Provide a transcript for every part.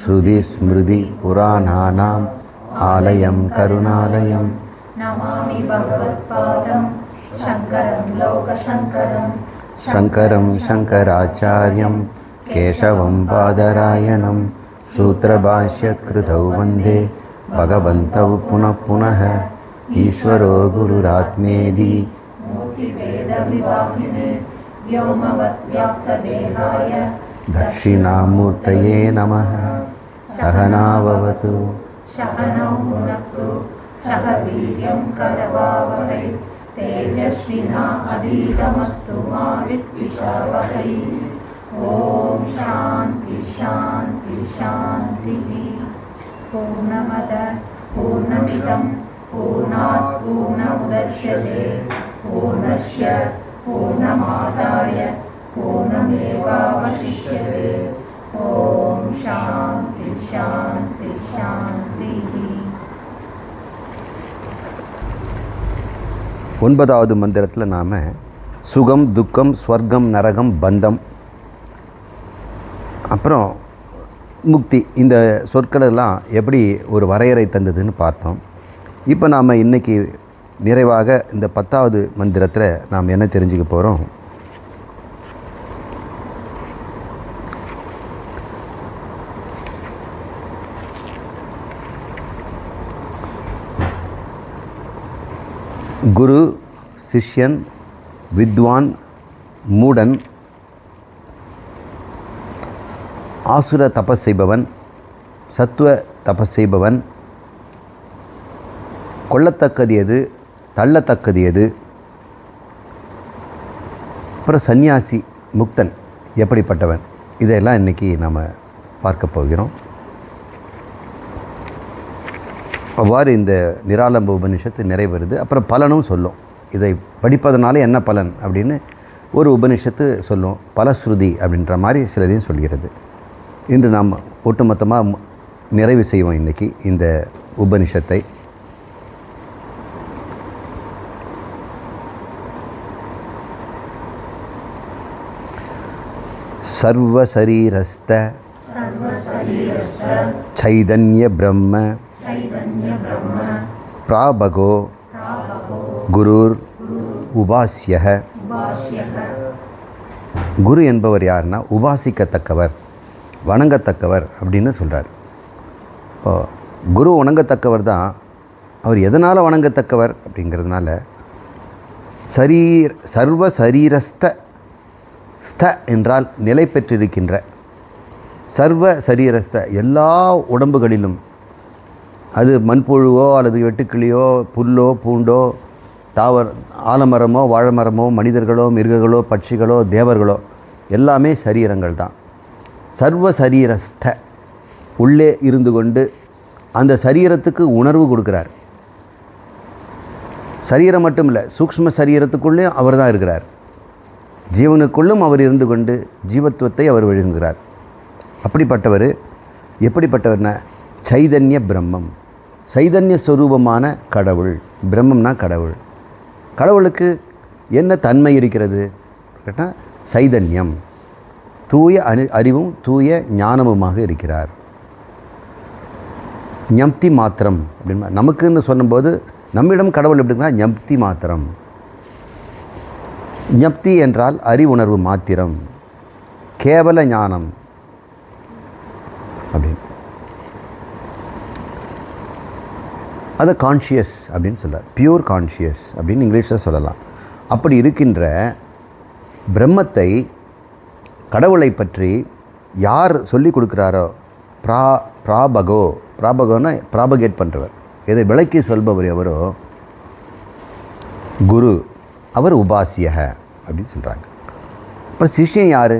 श्रुतिस्मृतिपुराणानाम् आलयं करुणालयं नमामि भगवत्पादं शङ्करं लोकशङ्करं शङ्करं शङ्कराचार्यं केशवं बादरायणं सूत्रभाष्यकृतौ वन्दे भगवन्तौ पुनः पुनः ईश्वरो गुरुरात्मेति मूर्तिभेदविभागिने व्योमवद्व्याप्तदेहाय दक्षिणामूर्तये नमः। सहना भवतु सहनौ भुनक्तु सह वीर्यं करवावहै तेजस्विनाधीतमस्तु मा विद्विषावहै। ॐ शान्ति शान्ति शान्तिः। पूर्णमद पूर्णमिदं पूर्णात् पूर्णमुदच्यते पूर्णस्य पूर्णमादाय पूर्णमेवावशिष्यते। ॐ शान्ति शान्ति शान्तिः। ஒன்பதாவது மந்திரத்தில் நாம் சுகம் துக்கம் ஸ்வர்க்கம் நரகம் பந்தம் அப்புறம் முக்தி இந்த சொற்களெல்லாம் எப்படி ஒரு வரையறை தந்ததுன்னு பார்த்தோம். இப்போ நாம் இன்றைக்கி நிறைவாக இந்த 10வது மந்திரத்தில் நாம் என்ன தெரிஞ்சுக்க போகிறோம்? குரு சிஷ்யன் வித்வான் மூடன் ஆசுர தபஸ் செய்பவன் சத்துவ தபஸ் செய்பவன் கொள்ளத்தக்கது எது தள்ளத்தக்கது எது அப்புறம் சந்நியாசி முக்தன் எப்படிப்பட்டவன் இதெல்லாம் இன்றைக்கி நாம் பார்க்க போகிறோம். அவ்வாறு இந்த நிராலம்ப உபனிஷத்து நிறைவேறுது. அப்புறம் பலனும் சொல்லும். இதை படிப்பதனால என்ன பலன் அப்படின்னு ஒரு உபனிஷத்து சொல்லும். பலஸ்ருதி அப்படின்ற மாதிரி சிலதையும் சொல்கிறது. இன்று நாம் ஒட்டுமொத்தமாக நிறைவு செய்வோம் இன்றைக்கி இந்த உபனிஷத்தை. சர்வசரீரஸ்த சைதன்ய பிரம்ம பிராபகோ குருர் உபாஸ்யக. குரு என்பவர் யாருன்னா உபாசிக்கத்தக்கவர், வணங்கத்தக்கவர் அப்படின்னு சொல்கிறார். இப்போ குரு வணங்கத்தக்கவர் தான். அவர் எதனால் வணங்கத்தக்கவர் அப்படிங்கிறதுனால சர்வ சரீரஸ்த ஸ்த என்றால் நிலை பெற்றிருக்கின்ற, சர்வ சரீரஸ்த எல்லா உடம்புகளிலும், அது மண்புழுவோ அல்லது வெட்டுக்கிளியோ புல்லோ பூண்டோ ஆலமரமோ வாழைமரமோ மனிதர்களோ மிருகங்களோ பட்சிகளோ தேவர்களோ எல்லாமே சரீரங்கள் தான். சர்வ சரீரஸ்த உள்ளே இருந்து கொண்டு அந்த சரீரத்துக்கு உணர்வு கொடுக்குறார். சரீரம் மட்டும் இல்லை, சூக்ஷ்ம சரீரத்துக்குள்ளேயும் அவர் தான் இருக்கிறார். ஜீவனுக்குள்ளும் அவர் இருந்து கொண்டு ஜீவத்துவத்தை அவர் விழுங்குகிறார். அப்படிப்பட்டவர் எப்படிப்பட்டவர்னா சைதன்ய பிரம்மம், சைதன்ய ஸ்வரூபமான கடவுள். பிரம்மம்னா கடவுள். கடவுளுக்கு என்ன தன்மை இருக்கிறது கேட்டால் சைதன்யம், தூய அறிவும் தூய ஞானமுமாக இருக்கிறார். ஞப்தி மாத்திரம் அப்படின்னா நமக்குன்னு சொல்லும்போது நம்மிடம் கடவுள் எப்படின்னா ஞப்தி மாத்திரம். ஞப்தி என்றால் அறிவுணர்வு மாத்திரம், கேவல ஞானம் அப்படின்னு. அதை கான்ஷியஸ் அப்படின்னு சொல்கிறார். பியூர் கான்ஷியஸ் அப்படின்னு இங்கிலீஷில் சொல்லலாம். அப்படி இருக்கின்ற பிரம்மத்தை, கடவுளை பற்றி யார் சொல்லி கொடுக்குறாரோ, பிராபகோன்னா ப்ராபகேட் பண்ணுறவர், இதை விளக்கி சொல்பவர் எவரோ குரு, அவர் உபாசியக அப்படின்னு சொல்கிறாங்க. அப்புறம் சிஷ்யன் யார்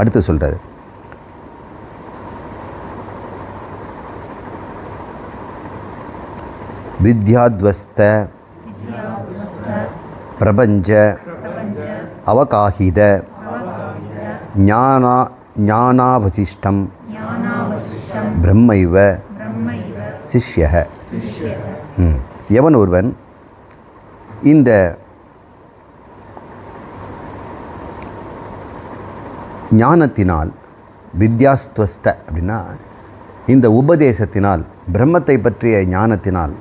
அடுத்து சொல்கிறார். வித்யாத்வஸ்த பிரபஞ்ச அவகாஹித ஞானாவசிஷ்டம் பிரம்மைவ சிஷ்யக. எவன் ஒருவன் இந்த ஞானத்தினால் வித்யாஸ்துவஸ்த அப்படின்னா இந்த உபதேசத்தினால், பிரம்மத்தை பற்றிய ஞானத்தினால்,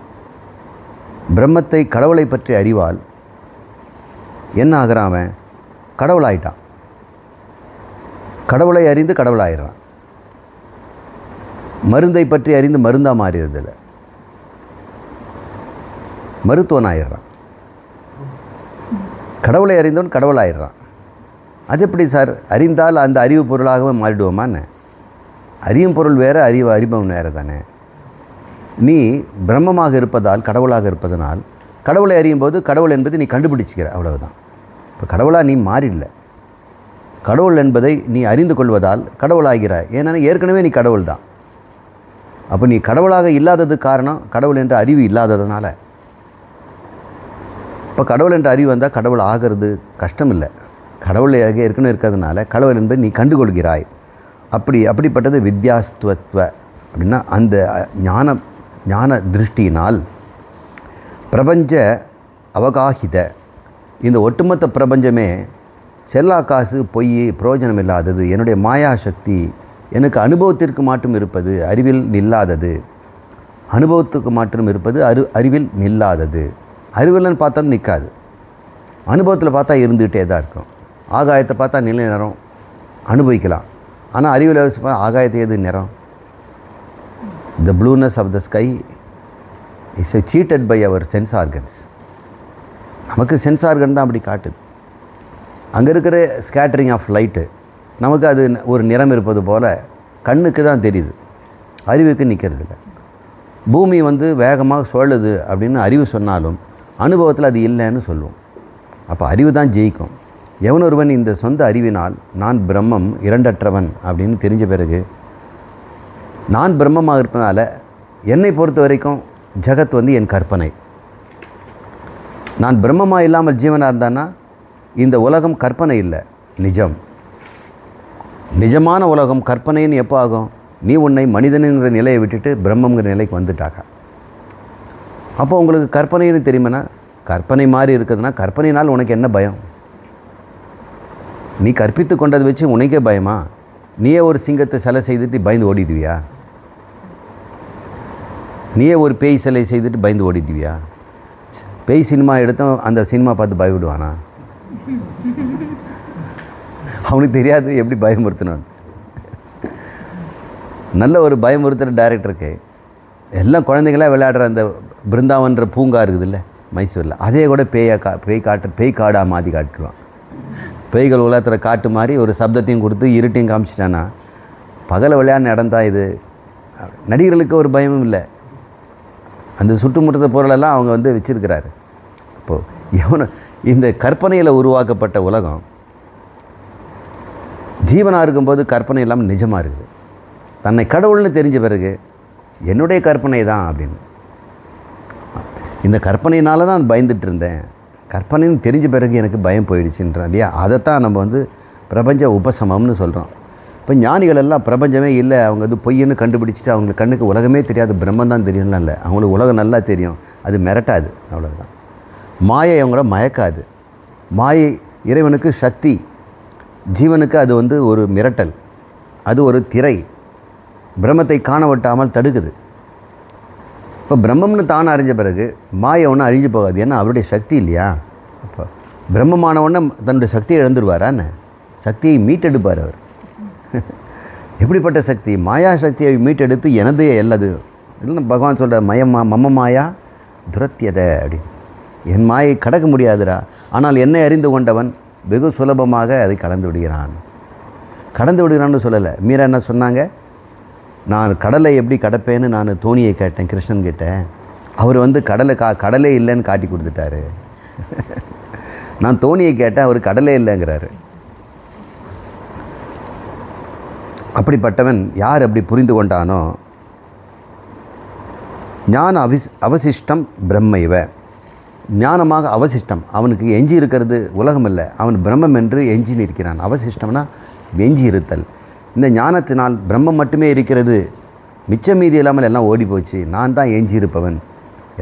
பிரம்மத்தை கடவுளை பற்றிய அறிவால் என்ன ஆகிறான்? அவன் கடவுளாயிட்டான். கடவுளை அறிந்து கடவுளாயிடுறான். மருந்தை பற்றி அறிந்து மருந்தாக மாறிடுறதில்ல, மருத்துவன் ஆயிடுறான். கடவுளை அறிந்தவன் கடவுளாயிடுறான். அது எப்படி சார்? அறிந்தால் அந்த அறிவு பொருளாகவே மாறிடுவோமான்னு? அறியும் பொருள் வேறு, அறிபவன் வேறு தானே. நீ பிரம்மமாக இருப்பதால், கடவுளாக இருப்பதனால், கடவுளை அறியும் போது கடவுள் என்பது நீ கண்டுபிடிச்சிக்கிற, அவ்வளவுதான். இப்போ கடவுளாக நீ மாறிடல. கடவுள் என்பதை நீ அறிந்து கொள்வதால் கடவுளாகிறாய். ஏன்னா ஏற்கனவே நீ கடவுள் தான். அப்போ நீ கடவுளாக இல்லாததுக்கு காரணம் கடவுள் என்ற அறிவு இல்லாததுனால. இப்போ கடவுள் என்ற அறிவு வந்தால் கடவுள் ஆகிறது கஷ்டம் இல்லை. கடவுள் ஏற்கனவே இருக்கிறதுனால கடவுள் என்பதை நீ கண்டுகொள்கிறாய். அப்படிப்பட்டது வித்யாஸ்துவத்வ அப்படின்னா அந்த ஞான திருஷ்டியினால் பிரபஞ்ச அவகாஹித, இந்த ஒட்டுமொத்த பிரபஞ்சமே செல்லா காசு, பொய், பிரயோஜனம் இல்லாதது, என்னுடைய மாயாசக்தி, எனக்கு அனுபவத்திற்கு மாற்றம் இருப்பது, அறிவில் நில்லாதது. அனுபவத்துக்கு மாற்றம் இருப்பது, அறிவில் நில்லாதது. அறிவில்னு பார்த்தா நிற்காது, அனுபவத்தில் பார்த்தா இருந்துகிட்டே தான் இருக்கும். ஆகாயத்தை பார்த்தா நில நிறம் அனுபவிக்கலாம். ஆனால் அறிவில் ஆகாயத்தை எது நிறம்? The blueness of the sky is seated by our sense organs. நமக்கு சென்ஸ் ஆர்கன் தான் அப்படி காட்டுது. அங்கே இருக்கிற ஸ்கேட்டரிங் ஆஃப் லைட்டு நமக்கு அது ஒரு நிறம் இருப்பது போல் கண்ணுக்கு தான் தெரியுது, அறிவுக்கு நிற்கிறது இல்லை. பூமி வேகமாக சுழலுது அப்படின்னு அறிவு சொன்னாலும் அனுபவத்தில் அது இல்லைன்னு சொல்லுவோம். அப்போ அறிவு தான் ஜெயிக்கும். எவனொருவன் இந்த சொந்த அறிவினால் நான் பிரம்மம், இரண்டற்றவன் அப்படின்னு தெரிஞ்ச பிறகு, நான் பிரம்மமாக இருப்பதால் என்னை பொறுத்த வரைக்கும் ஜகத் என் கற்பனை. நான் பிரம்மமாக இல்லாமல் ஜீவனாக இருந்தான்னா இந்த உலகம் கற்பனை இல்லை, நிஜம். நிஜமான உலகம் கற்பனைன்னு எப்போ ஆகும்? நீ உன்னை மனிதனுங்கிற நிலையை விட்டுட்டு பிரம்மங்கிற நிலைக்கு வந்துட்டாக்கா. அப்போ உங்களுக்கு கற்பனைன்னு தெரியுமானா, கற்பனை மாதிரி இருக்குதுன்னா கற்பனையினால் உனக்கு என்ன பயம்? நீ கற்பித்து கொண்டதை வச்சு உனக்கே பயமா? நீயே ஒரு சிங்கத்தை சிலை செய்துட்டு பயந்து ஓடிடுவியா? நீயே ஒரு பேய் சிலை செய்துட்டு பயந்து ஓடிடுவியா? பேய் சினிமா எடுத்தோம், அந்த சினிமா பார்த்து பயப்படுவானா? அவனுக்கு தெரியாது எப்படி பயமுறுத்தினான். நல்ல ஒரு பயமுறுத்துகிற டைரக்டருக்கு எல்லாம் குழந்தைங்களாம் விளையாடுற அந்த பிருந்தாவன்ற பூங்கா இருக்குதுல்ல மைசூரில், அதே கூட பேய் காடாக மாற்றி காட்டுவான். பேய்கள் உலகத்தில் காட்டு மாதிரி ஒரு சப்தத்தையும் கொடுத்து இருட்டையும் காமிச்சிட்டானா பகலை விளையாடின இடம் தான் இது. நடிகர்களுக்கு ஒரு பயமும் இல்லை. அந்த சுற்றுமுற்றத்த பொருளெல்லாம் அவங்க வச்சுருக்கிறாரு. இப்போது இந்த கற்பனையில் உருவாக்கப்பட்ட உலகம் ஜீவனாக இருக்கும்போது கற்பனை இல்லாமல் நிஜமாக இருக்குது. தன்னை கடவுள்னு தெரிஞ்ச பிறகு என்னுடைய கற்பனை தான் அப்படின்னு, இந்த கற்பனையினால தான் பயந்துட்டு இருந்தேன், கற்பனைன்னு தெரிஞ்ச பிறகு எனக்கு பயம் போயிடுச்சுன்றான் இல்லையா? அதைத்தான் நம்ம பிரபஞ்ச உபசமம்னு சொல்கிறோம். இப்போ ஞானிகள் எல்லாம் பிரபஞ்சமே இல்லை, அவங்க பொய்ன்னு கண்டுபிடிச்சிட்டு அவங்களுக்கு கண்ணுக்கு உலகமே தெரியாது, பிரம்மன் தான் தெரியும்லாம் இல்லை. அவங்களுக்கு உலகம் நல்லா தெரியும், அது மிரட்டாது, அவ்வளோதான். மாயை அவங்கள மயக்காது. மாயை இறைவனுக்கு சக்தி, ஜீவனுக்கு அது ஒரு மிரட்டல், அது ஒரு திரை, பிரம்மத்தை காண விட்டாமல் தடுக்குது. இப்போ பிரம்மம்னு தான் அறிஞ்ச பிறகு மாயை ஒன்றும் அழிஞ்சு போகாது, ஏன்னா அவருடைய சக்தி இல்லையா? அப்போ பிரம்மமானவொன்னே தன்னுடைய சக்தியை இழந்துருவாரான்னு, சக்தியை மீட்டெடுப்பார் அவர். எப்படிப்பட்ட சக்தி? மாயா சக்தியை மீட்டெடுத்து எனதே எல்லாது இல்லைன்னா பகவான் சொல்கிற மம மாயா துரத்தியதை அப்படி, என் மாயை கடக்க முடியாதுடா, ஆனால் என்னை அறிந்து கொண்டவன் வெகு சுலபமாக அதை கடந்து விடுகிறான். கடந்து விடுகிறான்னு சொல்லலை. மீரா என்ன சொன்னாங்க? நான் கடலை எப்படி கடப்பேன்னு நான் தோணியை கேட்டேன், கிருஷ்ணன் கேட்டேன். அவர் கடலே இல்லைன்னு காட்டி கொடுத்துட்டாரு. நான் தோணியை கேட்டேன், அவர் கடலே இல்லைங்கிறாரு. அப்படிப்பட்டவன் யார் அப்படி புரிந்து கொண்டானோ, ஞான அவசிஷ்டம் பிரம்மைவ, ஞானமாக அவசிஷ்டம், அவனுக்கு எஞ்சி இருக்கிறது உலகம் இல்லை, அவன் பிரம்மம் என்று எஞ்சி நிற்கிறான். அவசிஷ்டம்னா எஞ்சி இருத்தல். இந்த ஞானத்தினால் பிரம்மம் மட்டுமே இருக்கிறது, மிச்சம் மீதி இல்லாமல் எல்லாம் ஓடி போச்சு, நான் தான் எஞ்சி இருப்பவன்.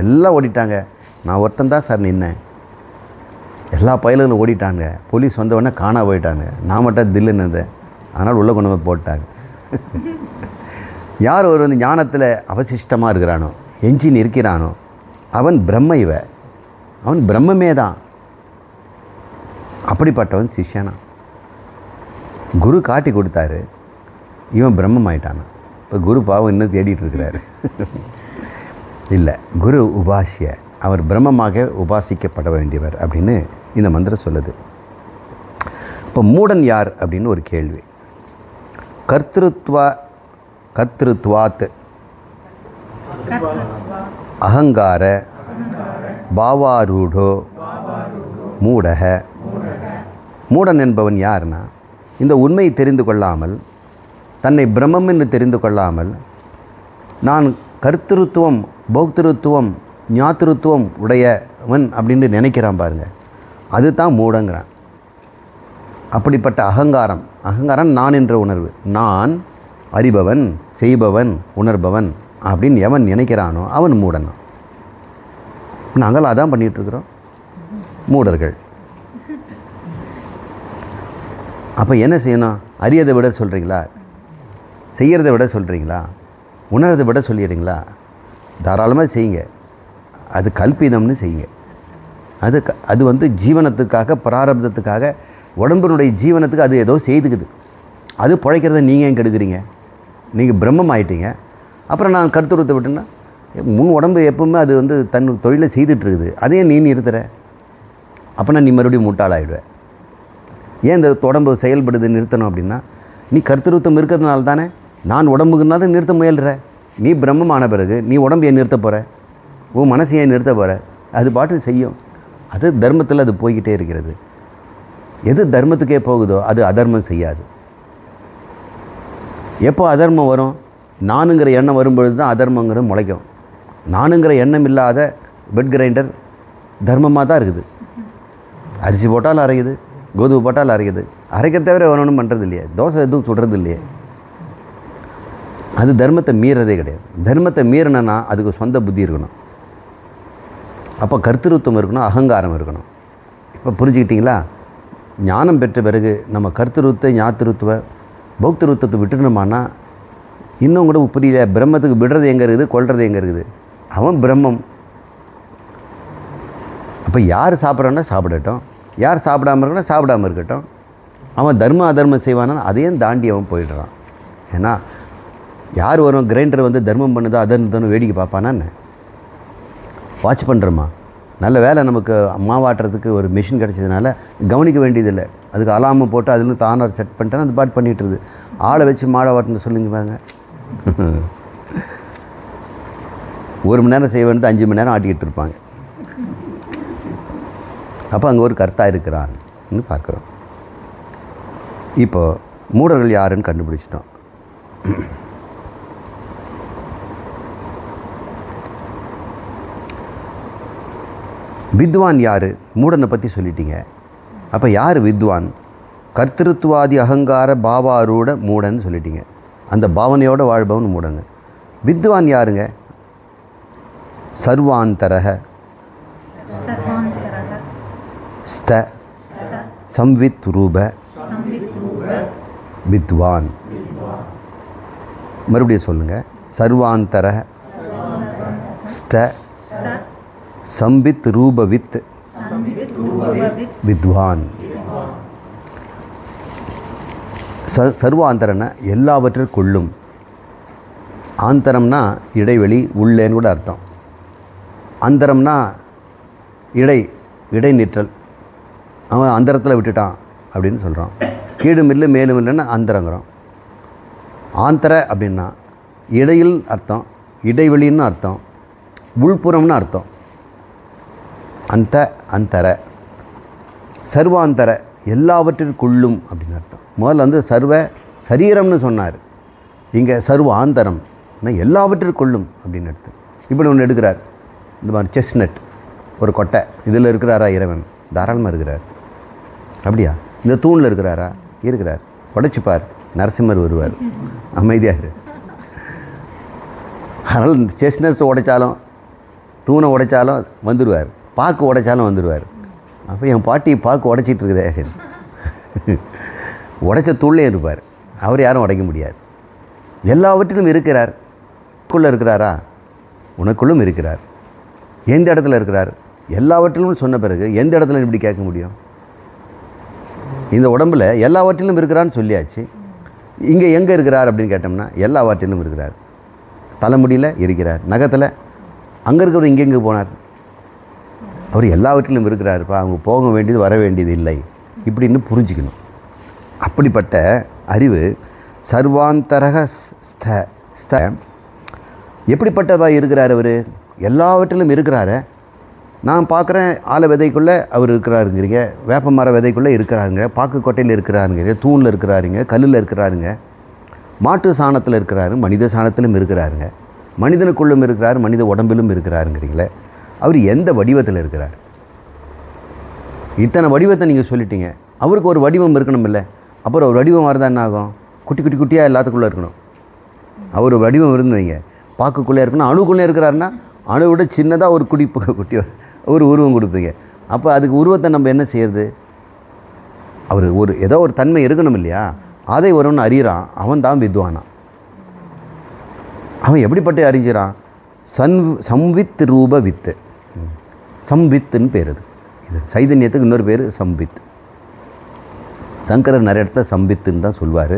எல்லாம் ஓடிட்டாங்க, நான் ஒருத்தன் தான் சார் நின்னேன். எல்லா பயல்களும் ஓடிட்டாங்க, போலீஸ் வந்தவொடனே காணா போயிட்டாங்க, நான் மட்டும் தில்லுன்னு இருந்தேன், அதனால் உள்ளே கொண்டு போய் போட்டாங்க. யார் ஒரு வந்து ஞானத்தில் அவசிஷ்டமாக இருக்கிறானோ, எஞ்சி நிற்கிறானோ, அவன் பிரம்ம இவ, அவன் பிரம்மமே தான். அப்படிப்பட்டவன் சிஷ்யனா. குரு காட்டி கொடுத்தாரு, இவன் பிரம்மம் ஆயிட்டானா. இப்போ குரு பாவம் இன்னும் தேடிட்டு இருக்கிறாரு. இல்லை, குரு உபாசிய, அவர் பிரம்மமாக உபாசிக்கப்பட வேண்டியவர் அப்படின்னு இந்த மந்திரம் சொல்லுது. இப்போ மூடன் யார் அப்படின்னு ஒரு கேள்வி. கர்த்திருத்வாத் அகங்கார பாவாரூடோ மூடக. மூடன் என்பவன் யார்னா, இந்த உண்மையை தெரிந்து கொள்ளாமல், தன்னை பிரம்மம் என்று தெரிந்து கொள்ளாமல், நான் கர்த்திருத்துவம், போக்திருத்துவம், ஞாத்திருத்துவம் உடையவன் அப்படின்னு நினைக்கிறான் பாருங்க, அதுதான் மூடங்கிறான். அப்படிப்பட்ட அகங்காரம், அகங்காரம் நான் என்ற உணர்வு, நான் அறிபவன், செய்பவன், உணர்பவன் அப்படின்னு எவன் நினைக்கிறானோ அவன் மூடன். நாங்கள் அதான் பண்ணிகிட்ருக்குறோம், மூடர்கள். அப்போ என்ன செய்யணும்? அறியதை விட சொல்கிறீங்களா? செய்கிறத விட சொல்கிறீங்களா? உணர்றதை விட சொல்லிடுறீங்களா? தாராளமாக செய்யுங்க. அது கல்பிதம்னு செய்யுங்க. அது வந்து ஜீவனத்துக்காக, பிராரப்தத்துக்காக, உடம்பினுடைய ஜீவனத்துக்கு அது ஏதோ செய்துக்குது. அது பிழைக்கிறத நீங்கள் ஏன் கெடுக்குறீங்க? நீங்கள் பிரம்மம் ஆகிட்டீங்க. அப்புறம் நான் கருத்துருத்தை விட்டேன்னா, முன் உடம்பு எப்பவுமே அது வந்து தன் தொழிலை செய்துட்ருக்குது, அதையே நீ நிறுத்துற. அப்போனா நீ மறுபடியும் முட்டாளாகிடுவேன். ஏன் இந்த உடம்பு செயல்படுது நிறுத்தணும் அப்படின்னா, நீ கருத்துருத்தம் இருக்கிறதுனால தானே நான் உடம்புக்குனால நிறுத்த முயல்ற. நீ பிரம்மமான பிறகு நீ உடம்பு ஏன் நிறுத்த போகிற? உன் மனசை ஏன் நிறுத்த போகிற? அது பாட்டு செய்யும். அது தர்மத்தில் அது போய்கிட்டே இருக்கிறது. எது தர்மத்துக்கே போகுதோ அது அதர்மம் செய்யாது. எப்போ அதர்மம் வரும்? நானுங்கிற எண்ணம் வரும்பொழுது தான் அதர்மங்கிறது முளைக்கும். நானுங்கிற எண்ணம் இல்லாத பெட் கிரைண்டர் தர்மமாக தான் இருக்குது. அரிசி போட்டாலும் அரைக்குது, கோதுமை போட்டாலும் அரைக்குது. அரைக்கிற தவிர ஒன்றும் பண்ணுறது இல்லையே, தோசை எதுவும் சுடுறது இல்லையே. அது தர்மத்தை மீறதே கிடையாது. தர்மத்தை மீறினா அதுக்கு சொந்த புத்தி இருக்கணும். அப்போ கர்த்திருவம் இருக்கணும், அகங்காரம் இருக்கணும். இப்போ புரிஞ்சுக்கிட்டிங்களா? ஞானம் பெற்ற பிறகு நம்ம கர்த்திருவத்தை, ஞாத்திருத்துவ, பௌத்திருவத்தை விட்டுக்கணுமானா இன்னும் கூட புரியல. பிரம்மத்துக்கு விடுறது எங்கே இருக்குது, கொள்வது எங்கே இருக்குது? அவன் பிரம்மம். அப்போ யார் சாப்பிட்றான்னா சாப்பிடட்டும், யார் சாப்பிடாமல் இருக்கணும் சாப்பிடாமல் இருக்கட்டும். அவன் தர்ம அதர்மம் செய்வானா அதையும் தாண்டி அவன் போயிடுறான். ஏன்னா யார் வரும் கிரைண்டர் வந்து தர்மம் பண்ணுதோ அதர்மம் வேடிக்கை பார்ப்பானா என்ன? வாட்ச் பண்ணுறோமா? நல்ல வேலை நமக்கு மாவாட்டுறதுக்கு ஒரு மிஷின் கிடச்சதுனால கவனிக்க வேண்டியதில்லை. அதுக்கு அலாமை போட்டு அதில் தானாக செட் பண்ணிட்டேன்னா அது பாட்டு பண்ணிகிட்ருது. ஆளை வச்சு மாடை வாட்டுன்னு சொல்லுங்க பாங்க. 1 மணி நேரம் செய்ய வேண்டியது 5 மணி நேரம் ஆட்டிக்கிட்டு இருப்பாங்க. அப்போ அங்கே ஒரு கர்த்தா இருக்கிறான்னு பார்க்குறோம். இப்போது மூடர்கள் யாருன்னு கண்டுபிடிச்சிட்டோம். வித்வான் யார்? மூடனை பற்றி சொல்லிட்டீங்க. அப்போ யார் வித்வான்? கர்த்திருத்துவாதி அகங்கார பாவாரூட மூடன் சொல்லிட்டீங்க. அந்த பாவனையோடு வாழ்பவன் மூடங்க. வித்வான் யாருங்க? சர்வாந்தரக ஸ்த சம்வித் ரூப வித்வான். மறுபடியும் சொல்லுங்கள். சர்வாந்தரக ஸ்த சம்பித் ரூபவித் வித்வான். சர்வாந்தரன்னா எல்லாவற்றிற்குள்ளும். ஆந்தரம்னா இடைவெளி, உள்ளேன்னு கூட அர்த்தம். அந்தரம்னா இடைநிற்றல். அவன் அந்தரத்தில் விட்டுட்டான் அப்படின்னு சொல்கிறான். கீழும் இல்லை மேலும் இல்லைன்னா அந்தரங்கிறோம். ஆந்தர அப்படின்னா இடையில் அர்த்தம், இடைவெளின்னு அர்த்தம், உள்புறம்னு அர்த்தம். அந்தர சர்வாந்தர எல்லாவற்றிற்குள்ளும் அப்படின்னு அர்த்தம். முதல்ல வந்து சர்வ சரீரம்னு சொன்னார். இங்கே சர்வ ஆந்தரம் எல்லாவற்றிற்குள்ளும் அப்படின்னு அர்த்தம். இப்படி ஒன்று எடுக்கிறார். இந்த மாதிரி செஸ்நட் ஒரு கொட்டை, இதில் இருக்கிறாரா இறைவன்? தாராளமாக இருக்கிறார். அப்படியா? இந்த தூணில் இருக்கிறாரா? இருக்கிறார். உடைச்சிப்பார், நரசிம்மர் வருவார். அமைதியாக. அதனால் செஸ்னஸ் உடைச்சாலும், தூணை உடைச்சாலும் வந்துடுவார். பாக்கு உடைச்சாலும் வந்துடுவார். அப்போ என் பாட்டி பாக்கு உடைச்சிட்டு இருக்குதே, உடைச்ச தூள்லே இருப்பார். அவர் யாரும் உடைக்க முடியாது. எல்லாவற்றிலும் இருக்கிறார். உனக்குள்ளே இருக்கிறாரா? உனக்குள்ளும் இருக்கிறார். எந்த இடத்துல இருக்கிறார்? எல்லாவற்றிலும் சொன்ன பிறகு எந்த இடத்துல இப்படி கேட்க முடியும்? இந்த உடம்பில் எல்லாவற்றிலும் இருக்கிறான்னு சொல்லியாச்சு. இங்கே எங்கே இருக்கிறார் அப்படின்னு கேட்டோம்னா எல்லாவற்றிலும் இருக்கிறார். தலைமுடியில் இருக்கிறார், நகத்தில். அங்கே இருக்கிறவர் இங்கெங்கே போனார்? அவர் எல்லாவற்றிலும் இருக்கிறாருப்பா, அவங்க போக வேண்டியது வர வேண்டியது இல்லை இப்படின்னு புரிஞ்சுக்கணும். அப்படிப்பட்ட அறிவு சர்வாந்தரக ஸ்த எப்படிப்பட்டவா இருக்கிறார்? அவர் எல்லாவற்றிலும் இருக்கிறாரு. நான் பார்க்குறேன், ஆலை விதைக்குள்ளே அவர் இருக்கிறாருங்கிறீங்க, வேப்ப மர விதைக்குள்ளே இருக்கிறாருங்க, பாக்கு கொட்டையில் இருக்கிறாருங்க, தூணில் இருக்கிறாருங்க, கல்லில் இருக்கிறாருங்க, மாட்டு சாணத்தில் இருக்கிறாரு, மனித சாணத்திலும் இருக்கிறாருங்க, மனிதனுக்குள்ளும் இருக்கிறார், மனித உடம்பிலும் இருக்கிறாருங்கிறீங்களே. அவர் எந்த வடிவத்தில் இருக்கிறார்? இத்தனை வடிவத்தை நீங்கள் சொல்லிட்டீங்க. அவருக்கு ஒரு வடிவம் இருக்கணும் இல்லை? அப்புறம் ஒரு வடிவம் வரதான் என்ன ஆகும்? குட்டி குட்டி குட்டியாக எல்லாத்துக்குள்ளே இருக்கணும். அவர் ஒரு வடிவம் இருந்து வைங்க, பாக்குக்குள்ளே இருக்கணும். அணுக்குள்ளே இருக்கிறாருன்னா அணு விட சின்னதாக ஒரு குட்டி ஒரு உருவம் கொடுப்பீங்க. அப்போ அதுக்கு உருவத்தை நம்ம என்ன செய்யறது? அவர் ஒரு ஏதோ ஒரு தன்மை இருக்கணும் இல்லையா? அதை ஒருவன் அறிகிறான், அவன் தான் வித்வானான். அவன் எப்படிப்பட்ட அறிஞ்சிறான்? சம்வித் ரூப வித்து. சம்வித்துன்னு பேர். இது சைதன்யத்துக்கு இன்னொரு பேர் சம்வித். சங்கரர் நிறைய இடத்துல சம்வித்துன்னு தான் சொல்வார்.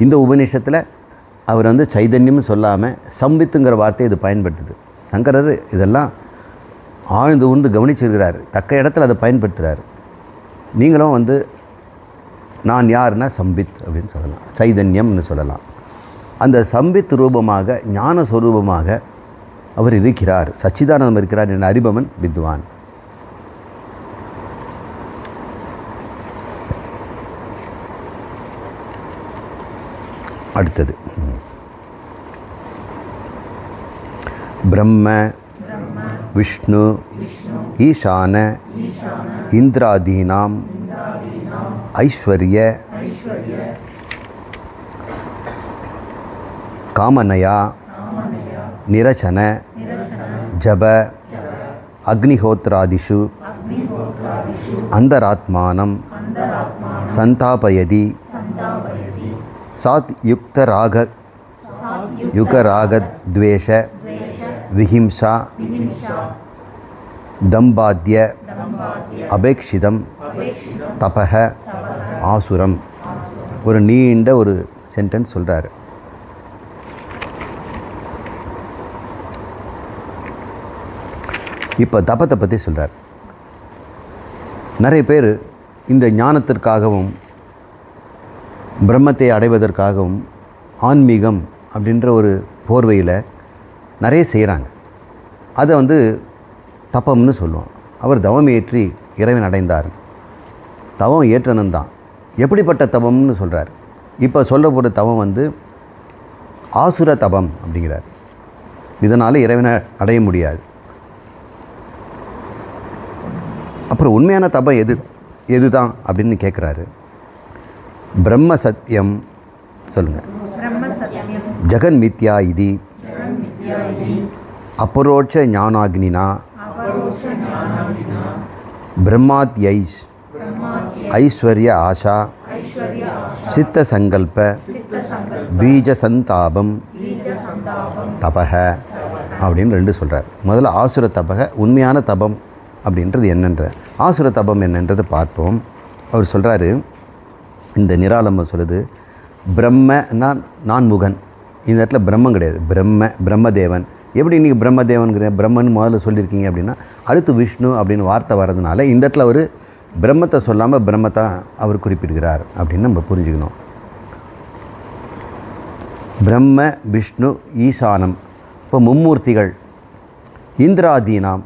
இந்த உபநிஷத்தில் அவர் சைதன்யம்னு சொல்லாமல் சம்வித்துங்கிற வார்த்தையை இது பயன்படுத்துது. சங்கரர் இதெல்லாம் ஆழ்ந்து உண்டு கவனிச்சிருக்கிறார், தக்க இடத்துல அதை பயன்படுத்துகிறார். நீங்களும் நான் யாருன்னா சம்பித் அப்படின்னு சொல்லலாம், சைதன்யம்னு சொல்லலாம். அந்த சம்பித் ரூபமாக ஞான ஸ்வரூபமாக அவர் இருக்கிறார், சச்சிதானந்தம் இருக்கிறார் என்ற அறிபவன் வித்வான். அடுத்தது பிரம்ம விஷ்ணு ஈசான இந்திராதீனாம் ஐஸ்வர்ய காமனயா நிரச்சன ஜப அக்னிஹோத்ராதிஷு அந்தராத்மானம் சந்தாபயதி சாத் யுகராகத்வேஷ விஹிம்சா தம்பாத்ய அபேக்ஷிதம் தபஹ ஆசுரம். ஒரு நீண்ட ஒரு சென்டென்ஸ் சொல்கிறார். இப்போ தபத்தை பற்றி சொல்கிறார். நிறைய பேர் இந்த ஞானத்திற்காகவும் பிரம்மத்தை அடைவதற்காகவும் ஆன்மீகம் அப்படின்ற ஒரு போர்வையில் நிறைய செய்கிறாங்க. அதை தபம்னு சொல்லுவோம். அவர் தவம் ஏற்றி இறைவன் அடைந்தார். தவம் ஏற்றணும் தான். எப்படிப்பட்ட தவம்னு சொல்கிறார். இப்போ சொல்ல போகிற தவம் ஆசுர தபம் அப்படிங்கிறார். இதனால் இறைவனை அடைய முடியாது. அப்புறம் உண்மையான தபம் எதுதான் அப்படின்னு கேட்குறாரு. பிரம்ம சத்தியம் சொல்லுங்கள். ஜெகன் மித்யா இதி அபரோட்ச ஞானாக்னினா பிரம்மாத்யைஷ் ஐஸ்வர்ய ஆஷா சித்த சங்கல்ப பீஜ சந்தாபம் தபக அப்படின்னு ரெண்டு சொல்கிறார். முதல்ல ஆசுர தபக, உண்மையான தபம் அப்படின்றது என்னன்ற, ஆசுர தபம் என்னன்றது பார்ப்போம். அவர் சொல்கிறாரு, இந்த நிராலம்பம் சொல்லுது, பிரம்மன்னா நான்முகன். இந்த இடத்துல பிரம்மம் கிடையாது, பிரம்மதேவன். எப்படி இன்றைக்கி பிரம்மதேவன்கிற பிரம்மன் முதல்ல சொல்லியிருக்கீங்க அப்படின்னா, அடுத்து விஷ்ணு அப்படின்னு வார்த்தை வர்றதுனால இந்த இடத்துல அவர் பிரம்மத்தை சொல்லாமல் பிரம்மத்தை அவர் குறிப்பிடுகிறார் அப்படின்னு நம்ம புரிஞ்சுக்கணும். பிரம்ம விஷ்ணு ஈசானம். இப்போ மும்மூர்த்திகள். இந்திராதீனாம்,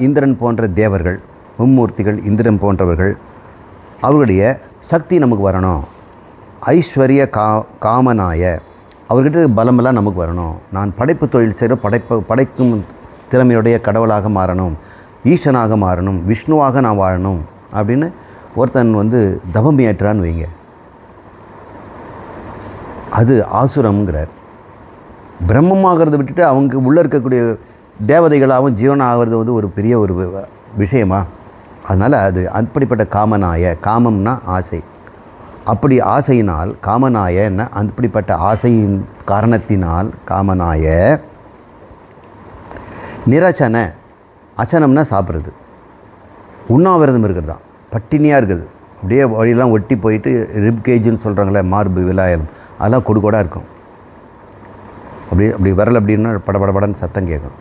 இந்திரன் போன்ற தேவர்கள், மும்மூர்த்திகள் இந்திரன் போன்றவர்கள், அவருடைய சக்தி நமக்கு வரணும். ஐஸ்வர்ய காமனாய, அவர்கிட்ட பலமெல்லாம் நமக்கு வரணும். நான் படைப்பு தொழில் செய்கிற படைக்கும் திறமையுடைய கடவுளாக மாறணும், ஈசனாக மாறணும், விஷ்ணுவாக நான் வாழணும் அப்படின்னு ஒருத்தன் தபம் ஏற்றான்னு வைங்க. அது ஆசுரம்ங்கிறார். பிரம்மமாகிறத விட்டுட்டு அவங்க உள்ளே இருக்கக்கூடிய தேவதைகளாகவும் ஜீவனாகிறது ஒரு பெரிய ஒரு விஷயமா? அதனால் அது அப்படிப்பட்ட காமனாய, காமம்னா ஆசை, அப்படி ஆசையினால் காமனாய என்ன அப்படிப்பட்ட ஆசையின் காரணத்தினால் காமனாய நிரச்சன, அச்சனம்னா சாப்பிட்றது, உண்ணாவிரதம் இருக்கிறது தான், பட்டினியாக இருக்குது, அப்படியே வழியெல்லாம் ஒட்டி போயிட்டு ரிப் கேஜுன்னு சொல்கிறாங்களே, மார்பு விலாயம், அதெல்லாம் கொடுக்கூடாக இருக்கும். அப்படி வரல அப்படின்னா படபடன்னு சத்தம் கேட்கும்.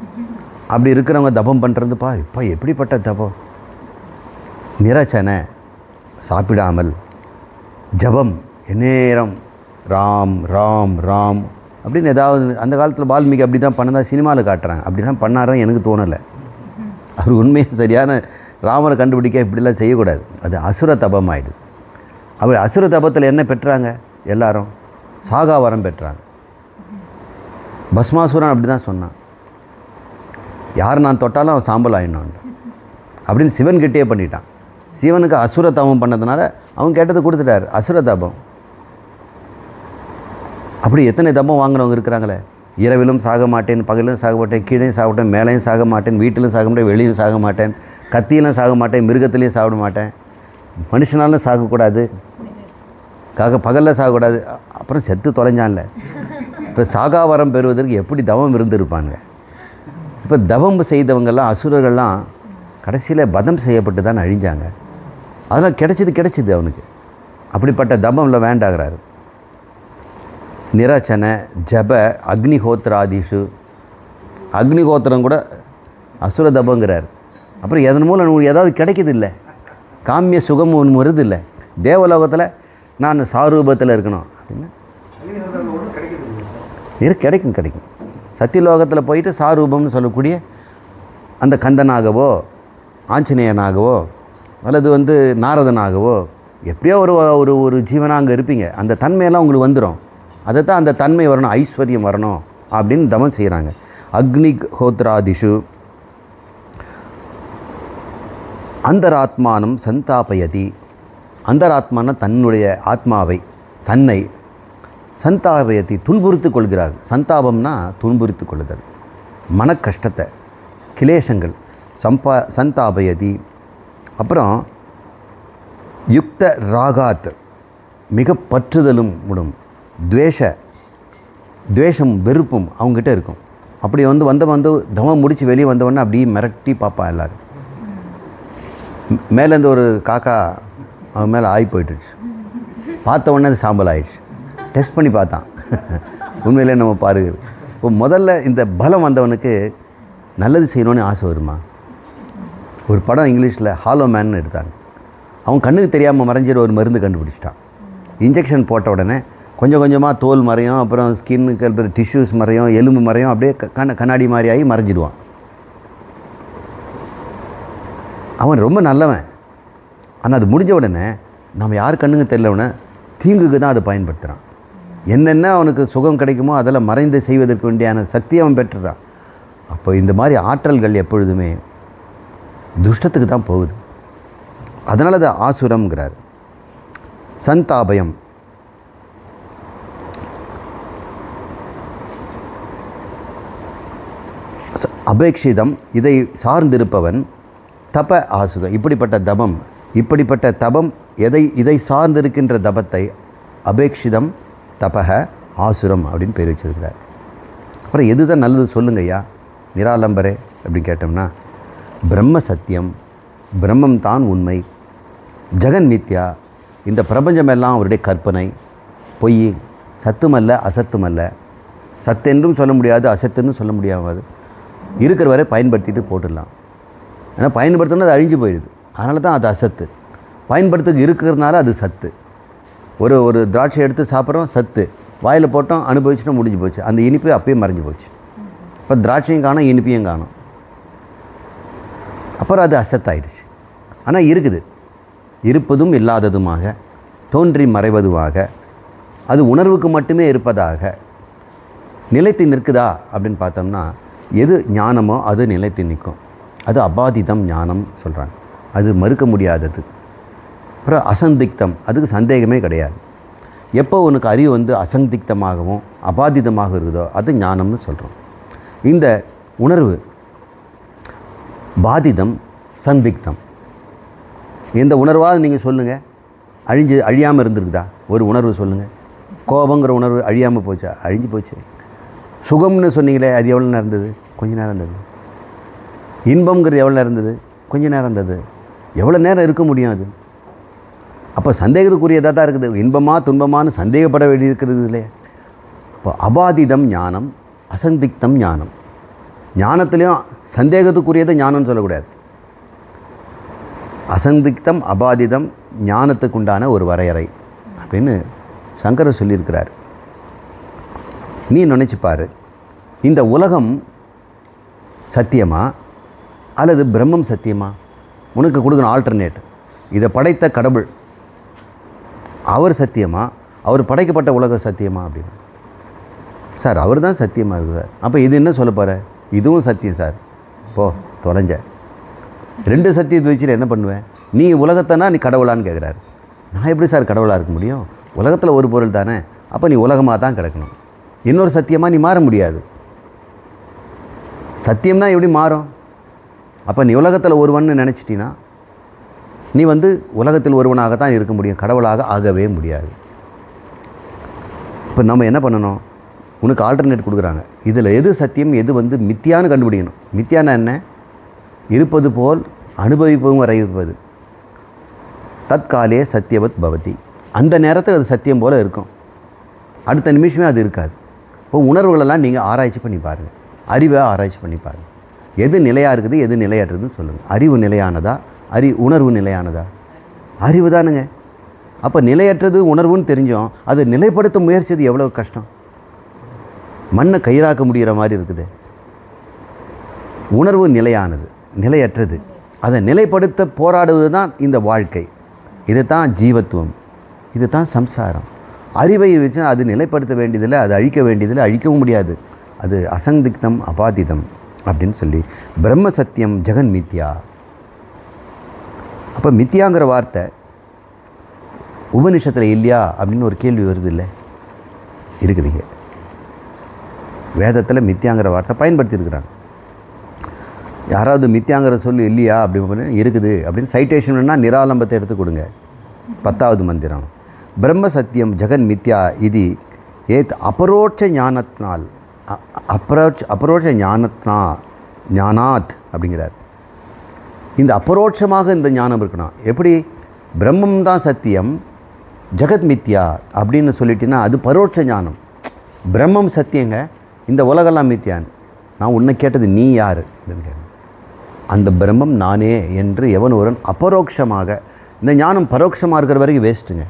அப்படி இருக்கிறவங்க தபம் பண்ணுறதுப்பா இப்போ எப்படிப்பட்ட தபம். நிரச்சனை, சாப்பிடாமல், ஜபம் எந்நேரம் ராம் ராம் ராம் அப்படின்னு ஏதாவது. அந்த காலத்தில் வால்மீகி அப்படி தான் பண்ணதான் சினிமாவில் காட்டுறாங்க. அப்படி தான் பண்ணாரன்னு எனக்கு தோணலை. அவர் உண்மையாக சரியான ராமரை கண்டுபிடிக்க இப்படிலாம் செய்யக்கூடாது. அது அசுர தபம் ஆகிடுது. அவர் அசுர தபத்தில் என்ன பெற்றாங்க? எல்லாரும் சாகாவரம் பெற்றாங்க. பஸ்மாசுரன் அப்படி தான் சொன்னான், யார் நான் தொட்டாலும் அவன் சாம்பல் ஆயிடணும் அப்படின்னு சிவன்கிட்டே பண்ணிட்டான். சிவனுக்கு அசுர தபம் பண்ணதுனால அவன் கேட்டதை கொடுத்துட்டார், அசுர தபம். அப்படி எத்தனை தபம் வாங்கினவங்க இருக்கிறாங்களே. இரவிலும் சாக மாட்டேன், பகலும் சாக மாட்டேன், கீழே சாக மாட்டேன், மேலேயும் சாக மாட்டேன், வீட்டிலும் சாக மாட்டேன், வெளியும் சாக மாட்டேன், கத்தியிலும் சாக மாட்டேன், மிருகத்திலையும் சாப்பிட மாட்டேன், மனுஷனாலும் சாகக்கூடாது, பகலில் சாகக்கூடாது. அப்புறம் செத்து தொலைஞ்சான்ல. இப்போ சாகாவரம் பெறுவதற்கு எப்படி தவம் இருந்திருப்பாங்க. இப்போ தவம் செய்தவங்கெல்லாம் அசுரர்கள்லாம் கடைசியில் பதம் செய்யப்பட்டு தான் அழிஞ்சாங்க. அதெல்லாம் கிடைச்சிது அவனுக்கு. அப்படிப்பட்ட தபமில் வேண்டாகிறாரு. நிரச்சன, ஜப, அக்னிஹோத்திராதிஷு, அக்னிஹோத்திரம் கூட அசுர தபங்கிறார். அப்புறம் எதன் மூலம் உங்களுக்கு ஏதாவது கிடைக்கிது இல்லை, காமிய சுகம் ஒன்று வருது இல்லை. தேவலோகத்தில் நான் சாரூபத்தில் இருக்கணும் அப்படின்னா கிடைக்கும். சத்தியலோகத்தில் போயிட்டு சாரூபம்னு சொல்லக்கூடிய அந்த கந்தனாகவோ ஆஞ்சநேயனாகவோ அல்லது நாரதனாகவோ எப்படியோ ஒரு ஜீவனாக அங்கே இருப்பீங்க. அந்த தன்மையெல்லாம் உங்களுக்கு வந்துடும். அதை தான் அந்த தன்மை வரணும், ஐஸ்வர்யம் வரணும் அப்படின்னு தவம் செய்கிறாங்க. அக்னிஹோத்ராதிஷு அந்தராத்மானம் சந்தாபயதி. அந்தராத்மான தன்னுடைய ஆத்மாவை, தன்னை சந்தாபயதி துன்புறுத்து கொள்கிறார். சந்தாபம்னா துன்புறுத்து கொள்ளுதல், மன கஷ்டத்தை, கிளேசங்கள். சந்தாபயதி. அப்புறம் யுக்த ராகாத், மிக பற்றுதலும் உடும். துவேஷம் வெறுப்பும் அவங்ககிட்ட இருக்கும். அப்படி வந்து தவம் முடித்து வெளியே வந்தவொடனே அப்படியே மிரட்டி பார்ப்பான் எல்லோரும். மேலேருந்து ஒரு காக்கா அவன் மேலே ஆகி போயிட்டுச்சு. பார்த்த உடனே அது சாம்பல் ஆயிடுச்சு. டெஸ்ட் பண்ணி பார்த்தான். உண்மையிலே நம்ம பாருங்க, இப்போ முதல்ல இந்த பலம் வந்தவனுக்கு நல்லது செய்யணும்னு ஆசை வருமா? ஒரு படம் இங்கிலீஷில் ஹாலோ மேன் எடுத்தாங்க. அவன் கண்ணுக்கு தெரியாமல் மறைஞ்சிற ஒரு மருந்து கண்டுபிடிச்சிட்டான். இன்ஜெக்ஷன் போட்ட உடனே கொஞ்சம் கொஞ்சமாக தோல் மறையும், அப்புறம் ஸ்கின்னுக்கு இருக்கிற டிஷ்யூஸ் மறையும், எலும்பு மறையும், அப்படியே கண்ணாடி மாதிரி ஆகி மறைஞ்சிடுவான். அவன் ரொம்ப நல்லவன். ஆனால் அது முடிஞ்ச உடனே நம்ம யார் கண்ணுங்க தெரியலவுடனே தீங்குக்கு தான் அதை பயன்படுத்துகிறான். என்னென்ன அவனுக்கு சுகம் கிடைக்குமோ அதெல்லாம் மறைந்து செய்வதற்கு வேண்டியான சக்தி அவன் பெற்றுறான். அப்போ இந்த மாதிரி ஆற்றல்கள் எப்பொழுதுமே துஷ்டத்துக்கு தான் போகுது. அதனால் அது ஆசுரம்ங்கிறார். சந்தாபயம், அபேட்சிதம், இதை சார்ந்திருப்பவன். தப ஆசுதம், இப்படிப்பட்ட தபம், இப்படிப்பட்ட தபம் இதை சார்ந்திருக்கின்ற தபத்தை அபேட்சிதம் தபக ஆசுரம் அப்படின்னு பேர் வச்சிருக்கிறார். அப்புறம் எது தான் நல்லது சொல்லுங்க ஐயா நிராலம்பரே அப்படின்னு கேட்டோம்னா, பிரம்ம சத்தியம், பிரம்மம் தான் உண்மை, ஜெகன் மித்யா, இந்த பிரபஞ்சமெல்லாம் அவருடைய கற்பனை, பொய், சத்துமல்ல அசத்துமல்ல. சத்தென்றும் சொல்ல முடியாது, அசத்துன்னு சொல்ல முடியாது. இருக்கிற வரை பயன்படுத்திட்டு போட்டுடலாம். ஏன்னா பயன்படுத்தினா அது அழிஞ்சு போயிடுது. அதனால தான் அது அசத்து. பயன்படுத்துக்கு இருக்கிறதுனால அது சத்து. ஒரு திராட்சை எடுத்து சாப்பிட்றோம், சத்து. வாயில் போட்டோம், அனுபவிச்சுட்டு முடிஞ்சு போச்சு. அந்த இனிப்பு அப்பயே மறைஞ்சு போச்சு. இப்போ திராட்சையும் காணும், இனிப்பையும் காணும். அப்புறம் அது அசத்தாயிடுச்சு. ஆனால் இருக்குது, இருப்பதும் இல்லாததுமாக, தோன்றி மறைவதுமாக, அது உணர்வுக்கு மட்டுமே இருப்பதாக நிலைத்து நிற்குதா அப்படின்னு பார்த்தோம்னா, எது ஞானமோ அது நிலைத்து நிற்கும். அது அபாதிதம் ஞானம் சொல்கிறாங்க. அது மறுக்க முடியாதது. அப்புறம் அசந்திக்தம், அதுக்கு சந்தேகமே கிடையாது. எப்போ உனக்கு அறிவு அசந்திக்தமாகவும் அபாதிதமாக இருக்குதோ அது ஞானம்னு சொல்கிறோம். இந்த உணர்வு பாதிதம், சந்திக்தம். எந்த உணர்வாக நீங்கள் சொல்லுங்கள், அழியாமல் இருந்திருக்குதா? ஒரு உணர்வு சொல்லுங்கள். கோபங்கிற உணர்வு அழியாமல் போச்சா? அழிஞ்சு போச்சு. சுகம்னு சொன்னீங்களே, அது எவ்வளோ நேரம் இருந்தது? கொஞ்ச நேரம் இருந்தது. இன்பம்ங்கிறது எவ்வளோ நேரம் இருந்தது? கொஞ்ச நேரம் இருந்தது. எவ்வளோ நேரம் இருக்க முடியும் அது? அப்போ சந்தேகத்துக்குரியதாக தான் இருக்குது. இன்பமா துன்பமானு சந்தேகப்பட வேண்டி இருக்கிறது இல்லையா? இப்போ அபாதிதம் ஞானம், அசந்திக்தம் ஞானம். ஞானத்துலேயும் சந்தேகத்துக்குரியதை ஞானம்னு சொல்லக்கூடாது. அசந்திக்தம் அபாதிதம் ஞானத்துக்கு உண்டான ஒரு வரையறை அப்படின்னு சங்கரர் சொல்லியிருக்கிறார். நீ நினச்சிப்பார், இந்த உலகம் சத்தியமா அல்லது பிரம்மம் சத்தியமா? உனக்கு கொடுக்கணும் ஆல்டர்னேட். இதை படைத்த கடவுள் அவர் சத்தியமா, அவர் படைக்கப்பட்ட உலகம் சத்தியமா அப்படின்னு. சார் அவர் தான் சத்தியமாக இருக்குது சார். அப்போ இது என்ன சொல்ல போகிற? இதுவும் சத்தியம் சார். போ தொலைஞ்ச. 2 சத்தியத்தை வச்சுட்டு என்ன பண்ணுவேன்? நீ உலகத்தைனா நீ கடவுளான்னு கேட்குறாரு. நான் எப்படி சார் கடவுளாக இருக்க முடியும்? உலகத்தில் ஒரு பொருள் தானே. அப்போ நீ உலகமாக தான் கிடக்கணும். இன்னொரு சத்தியமாக நீ மாற முடியாது. சத்தியம்னா எப்படி மாறும்? அப்போ நீ உலகத்தில் ஒருவன்னு நினச்சிட்டினா நீ உலகத்தில் ஒருவனாக தான் இருக்க முடியும், கடவுளாக ஆகவே முடியாது. இப்போ நம்ம என்ன பண்ணணும்? உனக்கு ஆல்டர்னேட் கொடுக்குறாங்க. இதில் எது சத்தியம், எது மித்தியான்னு கண்டுபிடிக்கணும். மித்தியானா என்ன? இருப்பது போல் அனுபவிப்பதும் வரை இருப்பது. தற்காலே சத்தியவத் பவதி. அந்த நேரத்துக்கு அது சத்தியம் போல் இருக்கும், அடுத்த நிமிஷமே அது இருக்காது. இப்போ உணர்வுகளெல்லாம் நீங்கள் ஆராய்ச்சி பண்ணி பாருங்கள், அறிவை ஆராய்ச்சி பண்ணி பாருங்கள். எது நிலையாக இருக்குது, எது நிலையற்றதுன்னு சொல்லுங்கள். அறிவு நிலையானதா, உணர்வு நிலையானதா? அறிவு தானுங்க. அப்போ நிலையற்றது உணர்வுன்னு தெரிஞ்சோம், அதை நிலைப்படுத்த முயற்சிது எவ்வளோ கஷ்டம். மண்ணை கயிறாக்க முடிகிற மாதிரி இருக்குது. உணர்வு நிலையானது, நிலையற்றது. அதை நிலைப்படுத்த போராடுவது தான் இந்த வாழ்க்கை. இது தான் ஜீவத்துவம், இது தான் சம்சாரம். அறிவை வச்சு அது நிலைப்படுத்த வேண்டியதில்லை, அது அழிக்க வேண்டியதில்லை, அழிக்கவும் முடியாது. அது அசந்திக்தம் அபாதிதம் அப்படின்னு சொல்லி பிரம்ம சத்தியம் ஜெகன் மித்யா. அப்போ மித்தியாங்கிற வார்த்தை உபனிஷத்தில் இல்லையா அப்படின்னு ஒரு கேள்வி வருது. இல்லை, இருக்குதுங்க. வேதத்தில் மித்தியாங்கிற வார்த்தை பயன்படுத்தியிருக்கிறாங்க. யாராவது மித்தியாங்கிற சொல்லி இல்லையா அப்படி இருக்குது அப்படின்னு சைட்டேஷன் வேணால் நிராலம்பத்தை எடுத்து கொடுங்க. 10வது மந்திரம். பிரம்ம சத்தியம் ஜெகன் மித்யா இது ஏத் அபரோட்ச ஞானத்தினால், அபரோட்ச ஞானாத் அப்படிங்கிறார். இந்த அபரோட்சமாக இந்த ஞானம் இருக்கணும். எப்படி? பிரம்மம் தான் சத்தியம், ஜெகத் மித்யா அப்படின்னு சொல்லிட்டீங்கன்னா அது பரோட்ச ஞானம். பிரம்மம் சத்தியங்க, இந்த உலகெல்லாம் மித்யான். நான் உன்னை கேட்டது நீ யார் அப்படின்னு கேட்டேன். அந்த பிரம்மம் நானே என்று எவன் ஒருவன் அபரோட்சமாக, இந்த ஞானம் பரோட்சமாக இருக்கிற வரைக்கும் வேஸ்ட்டுங்க.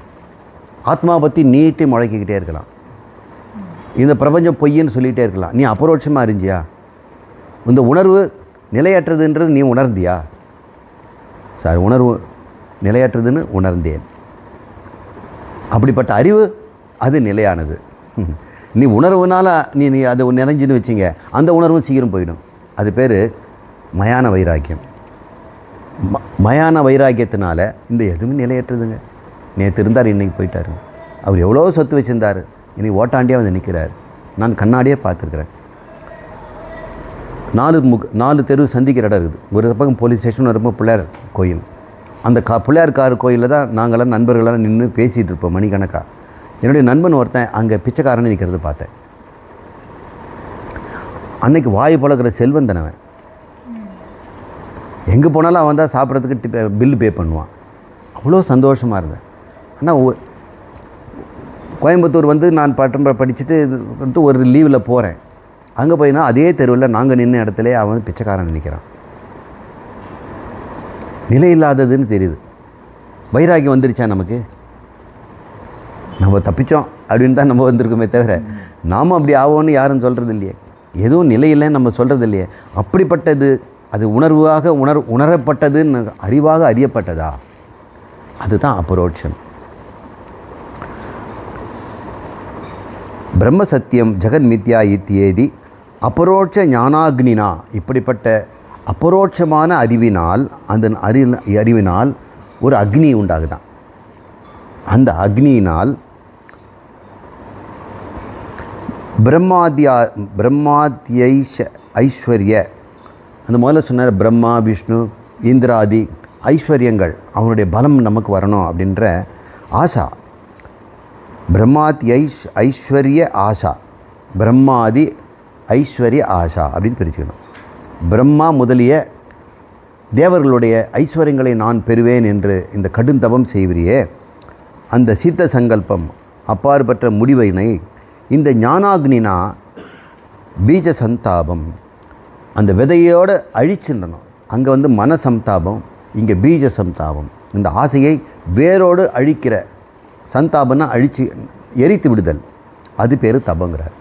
ஆத்மா பற்றி நீட்டி முழக்கிக்கிட்டே இருக்கலாம், இந்த பிரபஞ்சம் பொய்ன்னு சொல்லிகிட்டே இருக்கலாம். நீ அபரோட்சமாக அறிஞ்சியா? இந்த உணர்வு நிலையற்றதுன்றது நீ உணர்ந்தியா? சார் உணர்வு நிலையற்றதுன்னு உணர்ந்தேன். அப்படிப்பட்ட அறிவு அது நிலையானது. நீ உணர்வுனால நீ அதை நிறைஞ்சின்னு வச்சிங்க, அந்த உணர்வும் சீக்கிரம் போயிடும். அது பேர் மயான வைராக்கியம். மயான வைராக்கியத்தினால இந்த எதுவுமே நிலையற்றதுங்க. நேற்று இருந்தார், இன்றைக்கி போயிட்டாருங்க. அவர் எவ்வளோ சொத்து வச்சுருந்தார், இன்றைக்கி ஓட்டாண்டியாக வந்து நிற்கிறார். நான் கண்ணாடியே பார்த்துருக்குறேன். 4 தெரு சந்திக்கிற இடம் இருக்குது. ஒரு பக்கம் போலீஸ் ஸ்டேஷன், ஒரு பக்கம் பிள்ளையார் கோயில். அந்த பிள்ளையார் கோயிலில் தான் நாங்களாம் நண்பர்களெல்லாம் நின்று பேசிகிட்டு இருப்போம் மணிக்கணக்காக. என்னுடைய நண்பன் ஒருத்தன் அங்கே பிச்சைக்காரன்னு நிற்கிறது பார்த்தேன். அன்னைக்கு வாய் பழக்கிற செல்வன் தானவன். எங்கே போனாலும் அவன் தான் சாப்பிட்றதுக்கு பில்லு பே பண்ணுவான். அவ்வளோ சந்தோஷமாக இருந்தேன். ஆனால் கோயம்புத்தூர் நான் படிச்சுட்டு ஒரு லீவில் போகிறேன். அங்கே போயினா அதே தெருவில் நாங்கள் நின்ன இடத்துல அவன் பிச்சைக்காரன் நிற்கிறான். நிலை இல்லாததுன்னு தெரியுது. வைராக்கியம் வந்துருச்சா நமக்கு? நம்ம தப்பிச்சோம் அப்படின்னு தான் நம்ம வந்திருக்கோமே தவிர நாம் அப்படி ஆவோன்னு யாரும் சொல்கிறது இல்லையே. எதுவும் நிலை இல்லைன்னு நம்ம சொல்கிறது இல்லையே. அப்படிப்பட்டது அது உணர்வாக உணரப்பட்டதுன்னு அறிவாக அறியப்பட்டதா? அதுதான் அபரோட்சம். பிரம்ம சத்தியம் ஜெகன் மித்யா இத்தியேதி அபரோட்ச ஞானாக்னினா. இப்படிப்பட்ட அபரோட்சமான அறிவினால், அந்த அறிவினால் ஒரு அக்னி உண்டாகுதான். அந்த அக்னியினால் ஐஸ்வர்ய, அந்த முதல்ல சொன்னார் பிரம்மா விஷ்ணு இந்திராதி ஐஸ்வர்யங்கள், அவனுடைய பலம் நமக்கு வரணும் அப்படின்ற ஆஷா. பிரம்மாதி ஐஸ்வர்ய ஆஷா, பிரம்மாதி ஐஸ்வர்ய ஆஷா அப்படின்னு பிரிச்சுக்கணும். பிரம்மா முதலிய தேவர்களுடைய ஐஸ்வர்யங்களை நான் பெறுவேன் என்று இந்த கடுந்தவம் செய்வரியே, அந்த சித்த சங்கல்பம் அப்பாற்பட்ட முடிவினை இந்த ஞானாக்னினா பீஜ சந்தாபம், அந்த விதையோடு அழிச்சிடணும். அங்கே மனசந்தாபம், இங்கே பீஜ சந்தாபம். இந்த ஆசையை வேரோடு அழிக்கிற, சந்தாபம்னா அழிச்சு எரித்து விடுதல், அது பேர் தபங்கிறார்.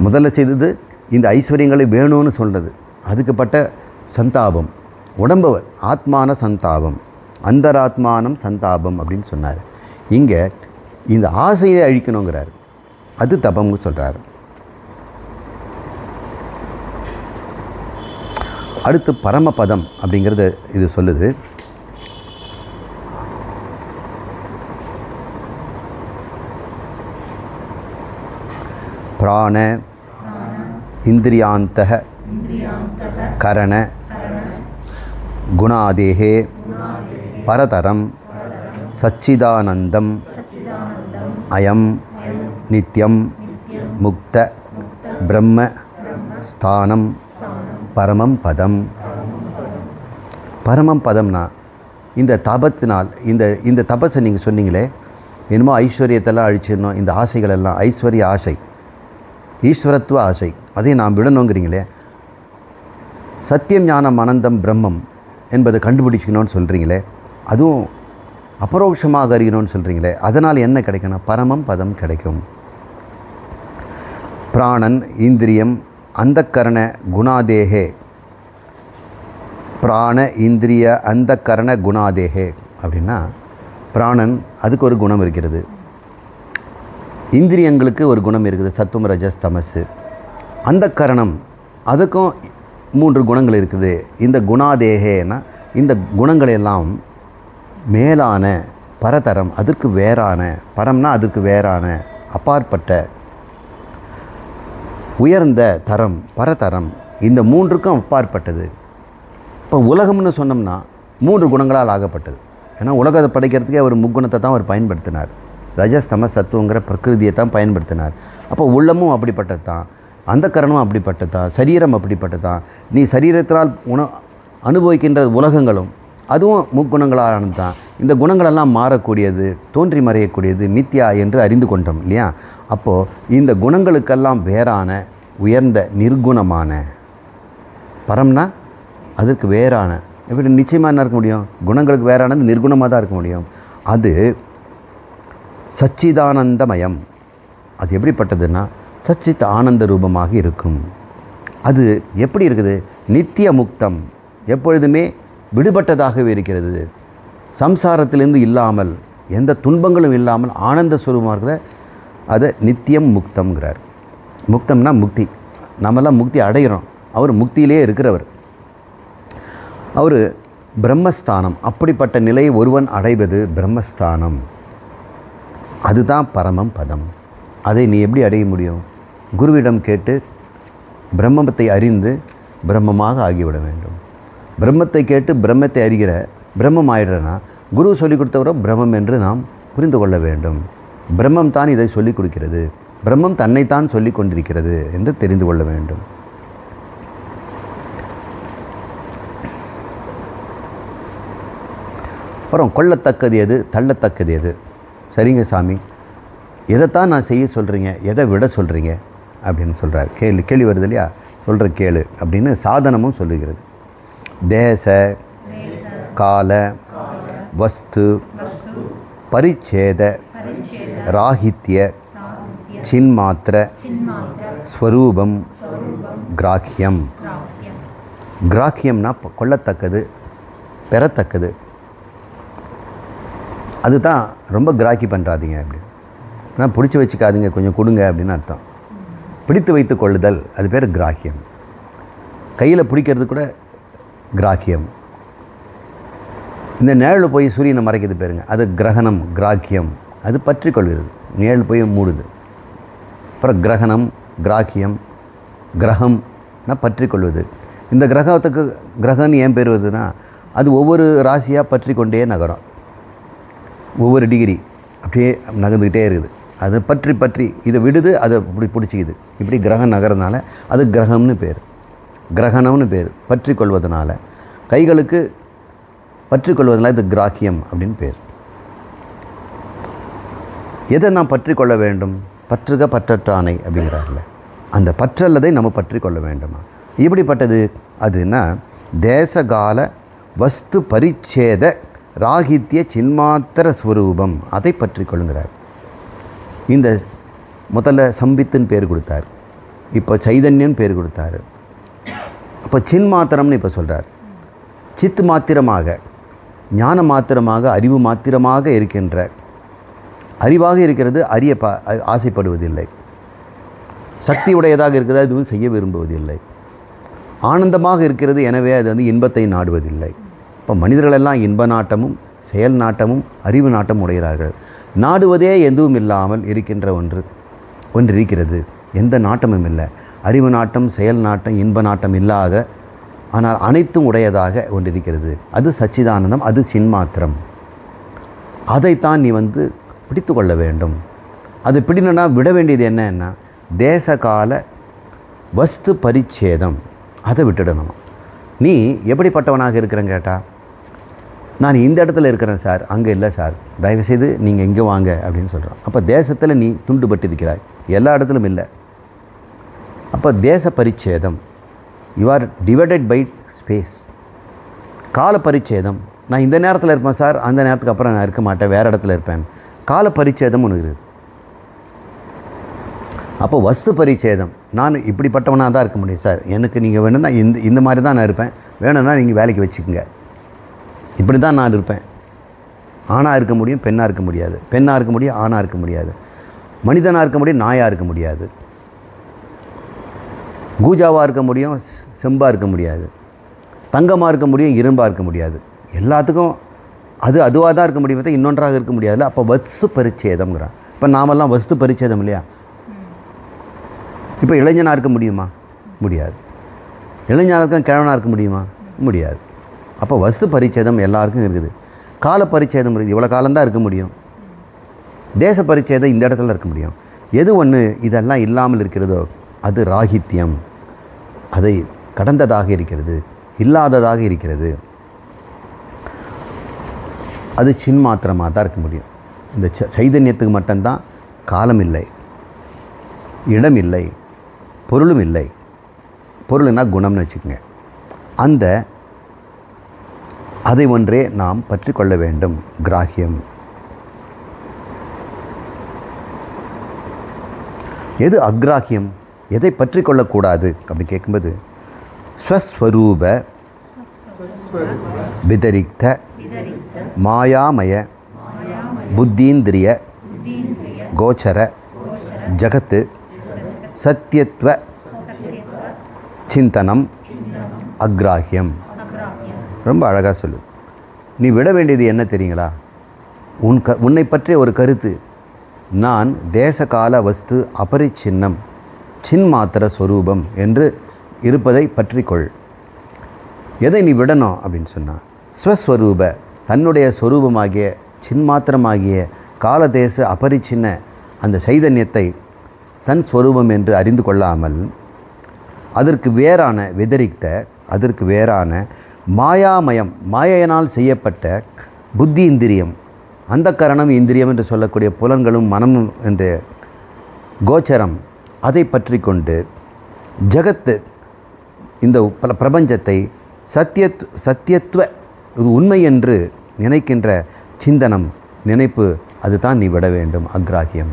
முதல்ல செய்தது இந்த ஐஸ்வர்யங்களை வேணும்னு சொல்கிறது, அதுக்குப்பட்ட சந்தாபம், உடம்பு ஆத்மான சந்தாபம், அந்தராத்மானம் சந்தாபம் அப்படின்னு சொன்னார். இங்கே இந்த ஆசையை அழிக்கணுங்கிறார், அது தபம்னு சொல்கிறார். அடுத்து பரமபதம் அப்படிங்கிறது இது சொல்லுது. பிராண இந்திரியாந்தக கரண குணாதேஹே பரதரம் சச்சிதானந்தம் அயம் நித்யம் முக்த பிரம்ம ஸ்தானம் பரமம் பதம். பரமம் பதம்னா இந்த தபத்தினால், இந்த தபஸை நீங்கள் சொன்னீங்களே, என்னமோ ஐஸ்வர்யத்தெல்லாம் அழிச்சிடணும், இந்த ஆசைகளெல்லாம் ஐஸ்வர்ய ஆசை, ஈஸ்வரத்துவ ஆசை, அதை நாம் விடணுங்கிறீங்களே, சத்தியம் ஞானம் அனந்தம் பிரம்மம் என்பதை கண்டுபிடிச்சிக்கணும்னு சொல்கிறீங்களே, அதுவும் அபரோக்ஷமாக அறியணும்னு சொல்கிறீங்களே, அதனால் என்ன கிடைக்கணும்? பரமம் பதம் கிடைக்கும். பிராணன் இந்திரியம் அந்தக்கரண குணாதேகே, பிராண இந்திரிய அந்தக்கரண குணாதேகே அப்படின்னா, பிராணன் அதுக்கு ஒரு குணம் இருக்கிறது, இந்திரியங்களுக்கு ஒரு குணம் இருக்குது, சத்துவம் ரஜஸ் தமசு. அந்தக்கரணம் அதுக்கும் 3 குணங்கள் இருக்குது. இந்த குணாதேகேனா இந்த குணங்களெல்லாம் மேலான பரதரம், அதற்கு வேறான, பரம்னா அதற்கு வேறான, அப்பாற்பட்ட, உயர்ந்த தரம், பரதரம், இந்த 3க்கும் அப்பாற்பட்டது. இப்போ உலகம்னு சொன்னோம்னா 3 குணங்களால் ஆகப்பட்டது. ஏன்னா உலகத்தை படைக்கிறதுக்கே அவர் முக்குணத்தை தான் அவர் பயன்படுத்தினார், ரஜஸ்தம சத்துவங்கிற பிரகிருதியை தான் பயன்படுத்தினார். அப்போ உள்ளமும் அப்படிப்பட்டது தான், அந்த கரணமும் அப்படிப்பட்டது தான், சரீரம் அப்படிப்பட்டது தான். நீ சரீரத்தினால் அனுபவிக்கின்ற உலகங்களும் அதுவும் முக்குணங்களானது தான். இந்த குணங்களெல்லாம் மாறக்கூடியது, தோன்றி மறையக்கூடியது, மித்யா என்று அறிந்து கொண்டோம் இல்லையா? அப்போது இந்த குணங்களுக்கெல்லாம் வேறான, உயர்ந்த, நிர்குணமான, பரம்னா அதுக்கு வேறான, எப்படி நிச்சயமாக என்ன இருக்க முடியும்? குணங்களுக்கு வேறானது நிர்குணமாக தான் இருக்க முடியும். அது சச்சிதானந்தமயம். அது எப்படிப்பட்டதுன்னா சச்சித் ஆனந்த ரூபமாக இருக்கும். அது எப்படி இருக்குது? நித்திய முக்தம், எப்பொழுதுமே விடுபட்டதாகவே இருக்கிறது. சம்சாரத்திலிருந்து இல்லாமல், எந்த துன்பங்களும் இல்லாமல் ஆனந்த ஸ்வரூபமாக இருக்கிற அதை நித்தியம் முக்தம்ங்கிறார். முக்தம்னா முக்தி, நம்மெல்லாம் முக்தி அடைகிறோம், அவர் முக்தியிலே இருக்கிறவர். அவர் பிரம்மஸ்தானம், அப்படிப்பட்ட நிலையை ஒருவன் அடைவது பிரம்மஸ்தானம், அதுதான் பரமம் பதம். அதை நீ எப்படி அடைய முடியும்? குருவிடம் கேட்டு பிரம்மத்தை அறிந்து பிரம்மமாக ஆகிவிட வேண்டும். பிரம்மத்தை கேட்டு பிரம்மத்தை அறிகிற பிரம்மம் ஆயிடுறனா, குரு சொல்லிக் கொடுத்தவரை பிரம்மம் என்று நாம் புரிந்து கொள்ள வேண்டும். பிரம்மம் தான் இதை சொல்லிக் கொடுக்கிறது, பிரம்மம் தன்னைத்தான் சொல்லிக் கொண்டிருக்கிறது என்று தெரிந்து கொள்ள வேண்டும். அப்புறம் கொள்ளத்தக்கது எது, தள்ளத்தக்கது எது? சரிங்க சாமி, எதைத்தான் நான் செய்ய சொல்கிறீங்க, எதை விட சொல்கிறீங்க அப்படின்னு சொல்கிறார். கேள்வி வருது இல்லையா? சொல்கிற கேளு அப்படின்னு சாதனமும் சொல்லுகிறது. தேச கால வஸ்து பரிச்சேத ராகித்ய சின்மாத்திர ஸ்வரூபம் கிராக்கியம். கிராக்கியம்னா கொள்ளத்தக்கது, பெறத்தக்கது. அதுதான் ரொம்ப கிராக்கி பண்ணுறாதீங்க அப்படின்னு, நான் பிடிச்சி வச்சுக்காதீங்க, கொஞ்சம் கொடுங்க அப்படின்னு அர்த்தம். பிடித்து வைத்து கொள்ளுதல், அது பேர் கிராக்கியம். கையில் பிடிக்கிறது கூட கிராக்கியம். இந்த நிழல் போய் சூரியனை மறைக்கிறது பேருங்க, அது கிரகணம், கிராக்கியம். அது பற்றி கொள்கிறது, நிழல் போய் மூடுது. அப்புறம் கிரகணம், கிராக்கியம், கிரகம்னா பற்றி கொள்வது. இந்த கிரகத்துக்கு கிரகம்னு ஏன் பேர் வருதுன்னா, அது ஒவ்வொரு ராசியாக பற்றி கொண்டே நகரும். ஒவ்வொரு டிகிரி அப்படியே நகர்ந்துக்கிட்டே இருக்குது. அதை பற்றி பற்றி இதை விடுது, அதை இப்படி பிடிச்சிக்குது. இப்படி கிரகம் நகர்றதுனால அது கிரகம்னு பேர், கிரகணம்னு பேர். பற்றி கொள்வதனால கைகளுக்கு பற்றி கொள்வதனால இது கிராக்கியம் அப்படின்னு பேர். எதை நாம் பற்றி கொள்ள வேண்டும்? பற்றுக பற்றற்றானை அப்படிங்கிறார்ல, அந்த பற்றல்லதை நம்ம பற்றி கொள்ள வேண்டுமா? இப்படிப்பட்டது அதுன்னா தேசகால வஸ்து பரிச்சேத ராகித்ய சின்மாத்திர ஸ்வரூபம், அதை பற்றி கொள்ளுங்கிறார். இந்த முதல்ல சம்பித்துன்னு பேர் கொடுத்தார், இப்போ சைதன்யன்னு பேர் கொடுத்தாரு. அப்போ சின்மாத்திரம்னு இப்போ சொல்கிறார். சித்து மாத்திரமாக, ஞான மாத்திரமாக, அறிவு மாத்திரமாக இருக்கின்ற, அறிவாக இருக்கிறது, அறிய ஆசைப்படுவதில்லை. சக்தி உடையதாக இருக்கிறது, அதுவும் செய்ய விரும்புவதில்லை. ஆனந்தமாக இருக்கிறது, எனவே அது வந்து இன்பத்தை நாடுவதில்லை. இப்போ மனிதர்களெல்லாம் இன்ப நாட்டமும் செயல் நாட்டமும் அறிவு நாட்டம் உடைகிறார்கள். நாடுவதே எதுவும் இல்லாமல் இருக்கின்ற ஒன்று இருக்கிறது, எந்த நாட்டமும் இல்லை. அறிவு நாட்டம், செயல் நாட்டம், இன்ப நாட்டம் இல்லாத, ஆனால் அனைத்தும் உடையதாக ஒன்று இருக்கிறது. அது சச்சிதானந்தம், அது சின்மாத்திரம். அதைத்தான் நீ வந்து பிடித்து கொள்ள வேண்டும். அது பிடினா விட வேண்டியது என்னன்னா தேசகால வஸ்து பரிச்சேதம், அதை விட்டுடணும். நீ எப்படிப்பட்டவனாக இருக்கிறேன்னு கேட்டால், நான் இந்த இடத்துல இருக்கிறேன் சார், அங்கே இல்லை சார், தயவுசெய்து நீங்கள் இங்கே வாங்க அப்படின்னு சொல்கிறோம். அப்போ தேசத்தில் நீ துண்டுபட்டு இருக்கிறாய், எல்லா இடத்துலையும் இல்லை. அப்போ தேச பரிச்சேதம், you are divided by space. கால பரிச்சேதம், நான் இந்த நேரத்தில் இருப்பேன் சார், அந்த நேரத்துக்கு அப்புறம் நான் இருக்க மாட்டேன், வேறு இடத்துல இருப்பேன். கால பரிச்சேதம் ஒன்று இருக்குது. அப்போ வஸ்து பரிச்சேதம், நான் இப்படிப்பட்டவனாக தான் இருக்க முடியும் சார், எனக்கு நீங்கள் வேணும்னா இந்த மாதிரி தான் நான் இருப்பேன், வேணும்னா நீங்கள் வேலைக்கு வச்சுக்கோங்க, இப்படி தான் நான் இருப்பேன். ஆணாக இருக்க முடியும், பெண்ணாக இருக்க முடியாது, பெண்ணாக இருக்க முடியும், ஆணாக இருக்க முடியாது, மனிதனாக இருக்க முடியும், நாயாக இருக்க முடியாது, கூஜாவாக இருக்க முடியும், செம்பாக இருக்க முடியாது, தங்கமாக இருக்க முடியும், இரும்பாக இருக்க முடியாது. எல்லாத்துக்கும் அதுவாக தான் இருக்க முடியும், இன்னொன்றாக இருக்க முடியாது. அப்போ வஸ்து பரிச்சேதம்ங்கிறான். இப்போ நாமெல்லாம் வஸ்து பரிச்சேதம் இல்லையா? இப்போ இளைஞனாக இருக்க முடியுமா? முடியாது. இளைஞனாக இருக்க கிழவனாக இருக்க முடியுமா? முடியாது. அப்போ வஸ்து பரிச்சேதம் எல்லாருக்கும் இருக்குது. கால பரிச்சேதம் இருக்குது, இவ்வளோ காலம்தான் இருக்க முடியும். தேச பரிச்சேதம் இந்த இடத்துல இருக்க முடியும். எது ஒன்று இதெல்லாம் இல்லாமல் இருக்கிறதோ அது ராகித்யம், அதை கடந்ததாக இருக்கிறது, இல்லாததாக இருக்கிறது. அது சின்மாத்திரமாக தான் இருக்க முடியும். இந்த சைதன்யத்துக்கு மட்டும்தான் காலம் இல்லை, இடம் இல்லை, பொருளும் இல்லை. பொருள்னா குணம்னு வச்சுக்கோங்க. அதை ஒன்றே நாம் பற்றி கொள்ள வேண்டும், கிராஹியம். எது அக்ராஹியம், எதை பற்றி கொள்ளக்கூடாது அப்படி கேட்கும்போது, ஸ்வஸ்வரூப விதரிக்த மாயாமய புத்தீந்திரிய கோச்சர ஜகத்து சத்தியத்வ சிந்தனம் அக்ராஹியம். ரொம்ப அழகாக சொல்லு. நீ விட வேண்டியது என்ன தெரியுங்களா? உன்னை பற்றிய ஒரு கருத்து, நான் தேசகால வஸ்து அபரிச்சின்னம் சின்மாத்திர ஸ்வரூபம் என்று இருப்பதை பற்றிக்கொள். எதை நீ விடணும் அப்படின்னு சொன்னால், ஸ்வஸ்வரூப தன்னுடைய ஸ்வரூபமாகிய சின்மாத்திரமாகிய காலதேச அபரிச்சின்ன அந்த சைதன்யத்தை தன் ஸ்வரூபம் என்று அறிந்து கொள்ளாமல், அதற்கு வேறான விதரிக்த, அதற்கு வேறான மாயாமயம், மாயையினால் செய்யப்பட்ட புத்தி இந்திரியம், அந்த கரணம் இந்திரியம் என்று சொல்லக்கூடிய புலன்களும் மனமும் என்று கோச்சரம், அதை பற்றி கொண்டு ஜகத்து இந்த பிரபஞ்சத்தை சத்தியத்துவ இது உண்மை என்று நினைக்கின்ற சிந்தனம், நினைப்பு, அதுதான் நீ விட வேண்டும், அக்ராஹியம்.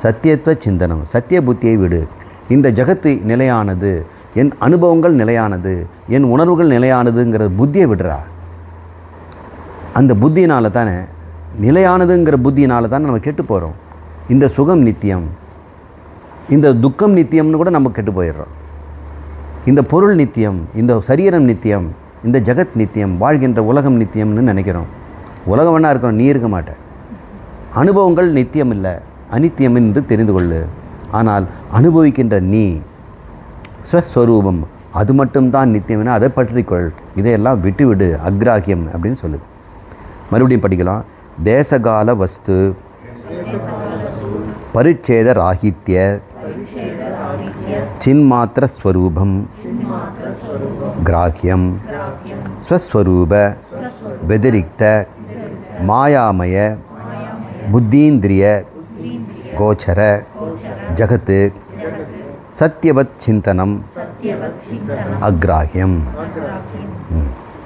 சத்தியத்துவ சிந்தனம், சத்திய புத்தியை விடு. இந்த ஜகத்து நிலையானது, என் அனுபவங்கள் நிலையானது, என் உணர்வுகள் நிலையானதுங்கிற புத்தியை விடுறா. அந்த புத்தியினால தானே, நிலையானதுங்கிற புத்தியினால தானே நம்ம கெட்டு போகிறோம். இந்த சுகம் நித்தியம், இந்த துக்கம் நித்தியம்னு கூட நம்ம கெட்டு போயிடுறோம். இந்த பொருள் நித்தியம், இந்த சரீரம் நித்தியம், இந்த ஜகத் நித்தியம், வாழ்கின்ற உலகம் நித்தியம்னு நினைக்கிறோம். உலகம் வேணா இருக்கணும், நீ இருக்க மாட்ட. அனுபவங்கள் நித்தியம் இல்லை, அனித்தியம் என்று தெரிந்து கொள்ளு. ஆனால் அனுபவிக்கின்ற நீ ஸ்வஸ்வரூபம், அது மட்டும்தான் நித்தியம்னா அதை பற்றிக்கொள். இதையெல்லாம் விட்டுவிடு, அக்ராஹியம் அப்படின்னு சொல்லுது. மறுபடியும் படிக்கலாம். தேசகால வஸ்து பரிச்சேத ராகித்ய சின்மாத்திர ஸ்வரூபம் கிராஹ்யம் ஸ்வஸ்வரூப व्यतिरिक्त मायामय बुद्धीन्द्रिय गोचर जगत सत्यवत चिंतनम अग्राह्यम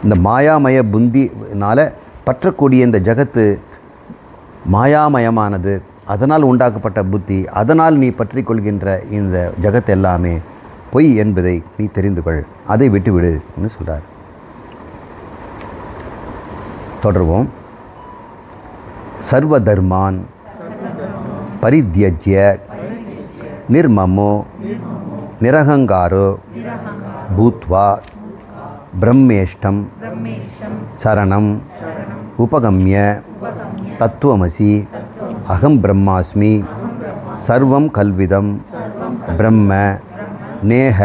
இந்த மாயாமய புத்தினால பற்றக்கூடிய இந்த ஜகத்து மாயாமயமானது, அதனால் உண்டாக்கப்பட்ட புத்தி, அதனால் நீ பற்றி கொள்கின்ற இந்த ஜகத் எல்லாமே பொய் என்பதை நீ தெரிந்து கொள், அதை விட்டுவிடுன்னு சொல்கிறார். தொடர்வோம். சர்வ தர்மான் பரித்யஜ்ய நிர்மமோ நிரகங்காரோ பூத்வா பிரம்மேஷ்டம் சரணம் உபகம்ய தத்துவமசி அகம் பிரம்மாஸ்மி சர்வம் கல்விதம் பிரம்ம நேஹ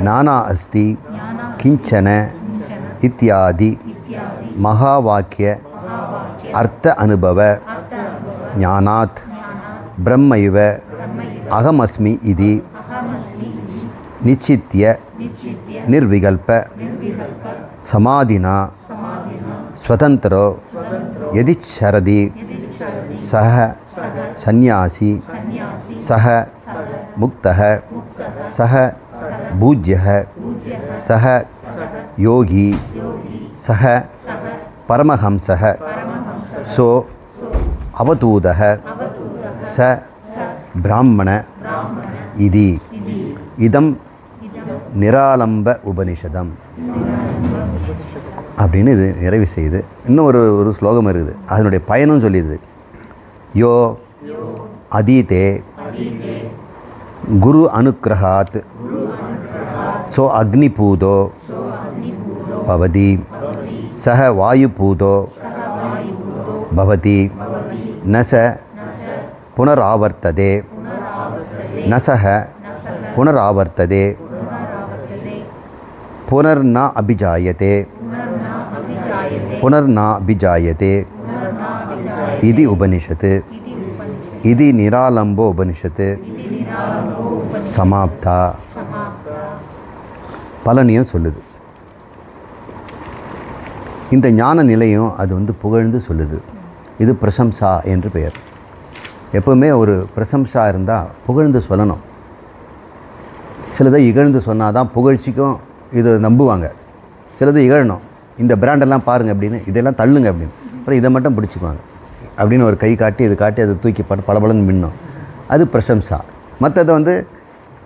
நானா அஸ்தி கிஞ்சன இத்தியாதி மகாவாக்கிய அர்த்த அனுபவ ஞானாத் பிரம்மைவ அகமஸ்மி இதி நிச்சித்ய நிர்விகல்ப சமாதினா ஸ்வதந்திரோ யதிச்சரதி சஹ சந்நியாசி சஹ முக்தஹ சஹ பூஜ்யஹ சஹ யோகி சஹ பரமஹம்சஹ சோ அவதூதஹ ச பிராமண இதி இதம் நிராலம்ப உபனிஷதம் அப்படின்னு இது நிறைவு செய்யுது. இன்னும் ஒரு ஸ்லோகம் இருக்குது, அதனுடைய பயனும் சொல்லிடுது. யோ அதீதே குரு அனுக்கிரகாத் சோ அக்னிபூதோ பவதி சஹ வாயுபூதோ பவதி நச புனராவர்த்ததே நசஹ புனராவர்த்ததே புனர்னா அபிஜாயதே புனர்னா அபிஜாயதே இது உபனிஷத்து. இது நிராலம்போ உபனிஷத்து சமாப்தா. பலனையும் சொல்லுது. இந்த ஞான நிலையும் அது புகழ்ந்து சொல்லுது. இது பிரசம்சா என்று பெயர். எப்போவுமே ஒரு பிரசம்சா இருந்தால் புகழ்ந்து சொல்லணும். சிலதை இகழ்ந்து சொன்னால் தான் புகழ்ச்சிக்கும் இதை நம்புவாங்க. சிலது இகழணும், இந்த பிராண்டெல்லாம் பாருங்கள் அப்படின்னு, இதெல்லாம் தள்ளுங்க அப்படின்னு, அப்புறம் இதை மட்டும் பிடிச்சிக்குவாங்க அப்படின்னு ஒரு கை காட்டி இது காட்டி அதை தூக்கி பாட்டு பளபளன்னு மின்னும். அது பிரசம்சா. மற்றதை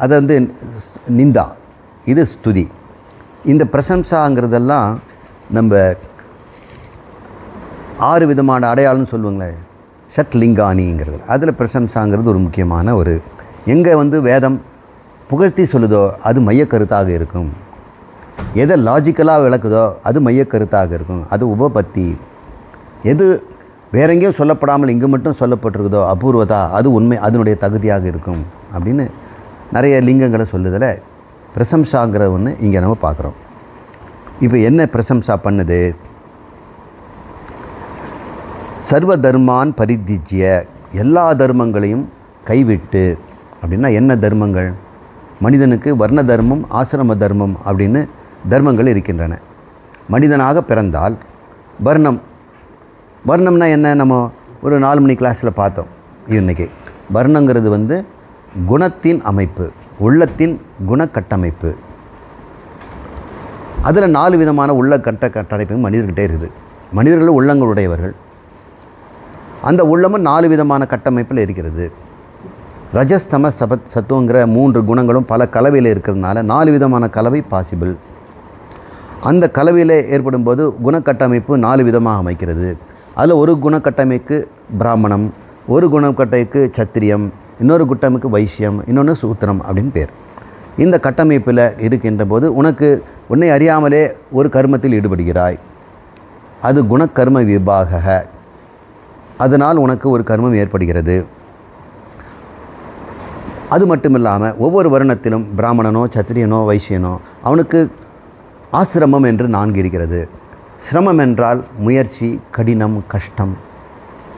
அதை நிந்தா, இது ஸ்துதி. இந்த பிரசம்சாங்கிறதெல்லாம் நம்ம 6 விதமான அடையாளம்னு சொல்லுவாங்களே, ஷட் லிங்கானிங்கிறது. அதில் பிரசம்சாங்கிறது ஒரு முக்கியமான எங்கே வேதம் புகழ்த்தி சொல்லுதோ அது மையக்கருத்தாக இருக்கும். எதை லாஜிக்கலாக விளக்குதோ அது மையக்கருத்தாக இருக்கும். அது உபபத்தி. எது வேற எங்கேயோ சொல்லப்படாமல் இங்கே மட்டும் சொல்லப்பட்டிருக்குதோ அபூர்வதா, அது உண்மை, அதனுடைய தகுதியாக இருக்கும் அப்படின்னு நிறைய லிங்கங்களை சொல்லுதில் பிரசம்சாங்கிற ஒன்று இங்கே நம்ம பார்க்குறோம். இப்போ என்ன பிரசம்சா பண்ணுது? சர்வ தர்மான் பரித்திஜ்ய, எல்லா தர்மங்களையும் கைவிட்டு. அப்படின்னா என்ன தர்மங்கள்? மனிதனுக்கு வர்ண தர்மம், ஆசிரம தர்மம் அப்படின்னு தர்மங்கள் இருக்கின்றன. மனிதனாக பிறந்தால் வர்ணம். வர்ணம்னா என்ன? நம்ம ஒரு 4 மணி கிளாஸில் பார்த்தோம். இன்றைக்கி வர்ணங்கிறது குணத்தின் அமைப்பு, உள்ளத்தின் குணக்கட்டமைப்பு. அதில் 4 விதமான உள்ள கட்டமைப்பு மனிதர்கிட்டே இருக்குது. மனிதர்கள் உள்ளங்களுடையவர்கள். அந்த உள்ளமும் 4 விதமான கட்டமைப்பில் இருக்கிறது. ரஜஸ்தம சத்துவங்கிற 3 குணங்களும் பல கலவையில் இருக்கிறதுனால 4 விதமான கலவை பாசிபிள். அந்த கலவையில் ஏற்படும் போது குணக்கட்டமைப்பு 4 விதமாக அமைக்கிறது. அதில் ஒரு குணக்கட்டமைக்கு பிராமணம், ஒரு குணக்கட்டைக்கு சத்திரியம், இன்னொரு குட்டமைக்கு வைஷ்யம், இன்னொன்று சூத்திரம் அப்படின்னு பேர். இந்த கட்டமைப்பில் இருக்கின்ற போது உன்னை அறியாமலே ஒரு கர்மத்தில் ஈடுபடுகிறாய். அது குணக்கர்ம விபாக. அதனால் உனக்கு ஒரு கர்மம் ஏற்படுகிறது. அது மட்டும் இல்லாமல் ஒவ்வொரு வருணத்திலும் பிராமணனோ சத்திரியனோ வைசியனோ அவனுக்கு ஆசிரமம் என்று 4 இருக்கிறது. சிரமம் என்றால் முயற்சி, கடினம், கஷ்டம்.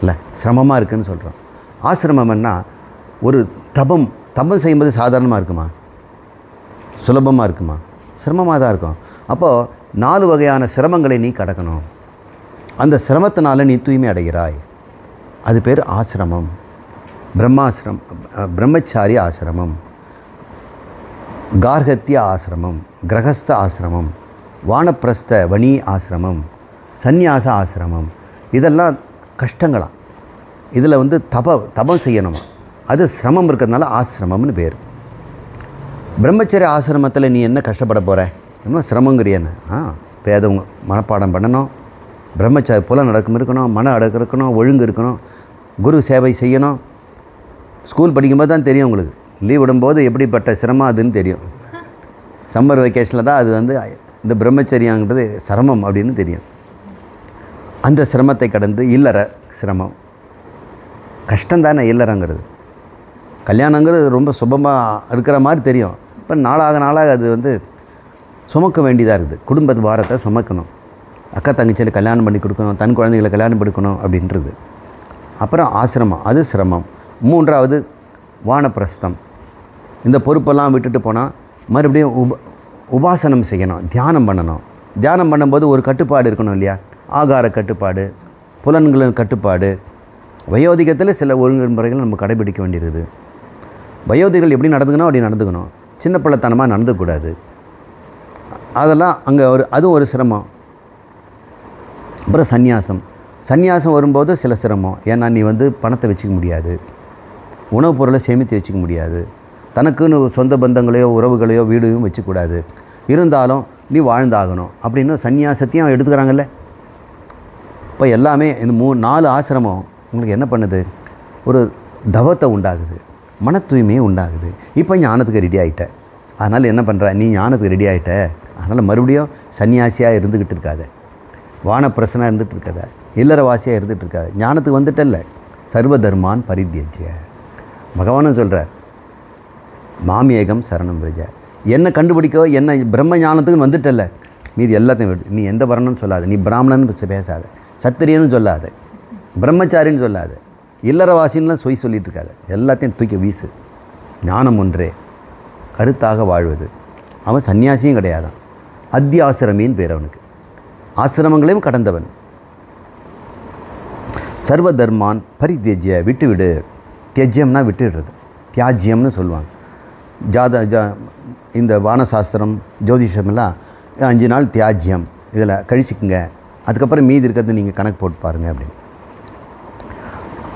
இல்லை, சிரமமாக இருக்குதுன்னு சொல்கிறோம். ஆசிரமம்னா ஒரு தபம் செய்யும்போது சாதாரணமாக இருக்குமா, சுலபமாக இருக்குமா? சிரமமாக தான் இருக்கும். அப்போது 4 வகையான சிரமங்களை நீ கடக்கணும். அந்த சிரமத்தினால நீ தூய்மை அடைகிறாய். அது பேர் ஆசிரமம். பிரம்மச்சாரி ஆசிரமம், கார்கத்திய ஆசிரமம், கிரகஸ்த ஆசிரமம், வானப்பிரஸ்த வணி ஆசிரமம், சந்நியாச ஆசிரமம். இதெல்லாம் கஷ்டங்களாம். இதில் வந்து தபம் செய்யணுமா, அது சிரமம் இருக்கிறதுனால ஆசிரமம்னு பேர். பிரம்மச்சரிய ஆசிரமத்தில் நீ என்ன கஷ்டப்பட போகிற? என்ன சிரமங்கிறியன்னு? பேதவங்க மனப்பாடம் பண்ணணும், பிரம்மச்சாரி புல நடக்கம் இருக்கணும், மன அடக்கம் இருக்கணும், ஒழுங்கு இருக்கணும், குரு சேவை செய்யணும். ஸ்கூல் படிக்கும்போது தான் தெரியும் உங்களுக்கு, லீவ் விடும்போது எப்படிப்பட்ட சிரமம் அதுன்னு தெரியும். சம்மர் வெக்கேஷனில் தான் அது வந்து இந்த பிரம்மச்சரியாங்கிறது சிரமம் அப்படின்னு தெரியும். அந்த சிரமத்தை கடந்து இல்லற சிரமம் கஷ்டந்தானே. இல்லறங்கிறது கல்யாணங்கிறது ரொம்ப சுபமாக இருக்கிற மாதிரி தெரியும். இப்போ நாளாக அது வந்து சுமக்க வேண்டியதாக இருக்குது. குடும்பத்து பாரத்தை சுமக்கணும். அக்கா தங்கச்சியில் கல்யாணம் பண்ணி கொடுக்கணும், தன் குழந்தைகளை கல்யாணம் பண்ணிக்கணும் அப்படின்றது. அப்புறம் ஆசிரமம், அது சிரமம். 3வது வானப்பிரஸ்தம். இந்த பொறுப்பெல்லாம் விட்டுட்டு போனால் மறுபடியும் உபாசனம் செய்யணும், தியானம் பண்ணணும். தியானம் பண்ணும்போது ஒரு கட்டுப்பாடு இருக்கணும் இல்லையா? ஆகார கட்டுப்பாடு, புலன்களின் கட்டுப்பாடு. வயோதிகத்தில் சில ஒழுங்குமுறைகள் நம்ம கடைபிடிக்க வேண்டியிருக்குது. வயோதிகள் எப்படி நடந்துக்கணும் அப்படி நடந்துக்கணும். சின்ன பிள்ளைத்தனமாக நடந்துக்கூடாது. அதெல்லாம் அங்கே அதுவும் ஒரு சிரமம். அப்புறம் சந்நியாசம் வரும்போது சில சிரமம். ஏன்னா நீ வந்து பணத்தை வச்சுக்க முடியாது, உணவுப் பொருளை சேமித்து வச்சுக்க முடியாது, தனக்குன்னு சொந்த பந்தங்களையோ உறவுகளையோ வீடையும் வச்சுக்கூடாது. இருந்தாலும் நீ வாழ்ந்தாகணும் அப்படின்னு சந்நியாசத்தையும் எடுத்துக்கிறாங்கல்ல. இப்போ எல்லாமே இந்த 4 ஆசிரமம் உங்களுக்கு என்ன பண்ணுது? ஒரு தவத்தை உண்டாகுது, மன தூய்மையை உண்டாகுது. இப்போ ஞானத்துக்கு ரெடி ஆகிட்ட. அதனால் என்ன பண்ணுற? நீ ஞானத்துக்கு ரெடி ஆகிட்ட, அதனால் மறுபடியும் சன்னியாசியாக இருந்துக்கிட்டு இருக்காத, வானப்பிரசனாக இருந்துகிட்டு இருக்காத, இல்லறவாசியாக இருந்துகிட்டு இருக்காது. ஞானத்துக்கு வந்துட்டல்ல. சர்வ தர்மான் பரித்யஜ்ய. பகவானும் சொல்கிறார், மாமியேகம் சரணம் பிரஜ. என்ன கண்டுபிடிக்கோ, என்ன பிரம்ம ஞானத்துக்கு வந்துட்டல்ல, மீது எல்லாத்தையும் விட்டு. நீ எந்த வர்ணம்னு சொல்லாத, நீ பிராமணன் பேசாத, சத்திரியன்னு சொல்லாத, பிரம்மச்சாரின்னு சொல்லாத, இல்லறவாசின்லாம் சொல்லிட்டு இருக்காது. எல்லாத்தையும் தூக்கி வீசு. ஞானம் ஒன்றே கருத்தாக வாழ்வது. அவன் சன்னியாசியும் கிடையாதான், அத்தியாசிரமின்னு பேர் அவனுக்கு. ஆசிரமங்களையும் கடந்தவன். சர்வ தர்மான் பரித்யஜ்ய, விட்டுவிடு. தியஜ்யம்னா விட்டுடுறது, தியாஜ்யம்னு சொல்லுவாங்க. இந்த வானசாஸ்திரம் ஜோதிஷமெல்லாம் 5 நாள் தியாஜ்யம், இதில் கழிச்சிக்குங்க, அதுக்கப்புறம் மீதி இருக்கிறது நீங்கள் கணக்கு போட்டு பாருங்கள் அப்படின்னு.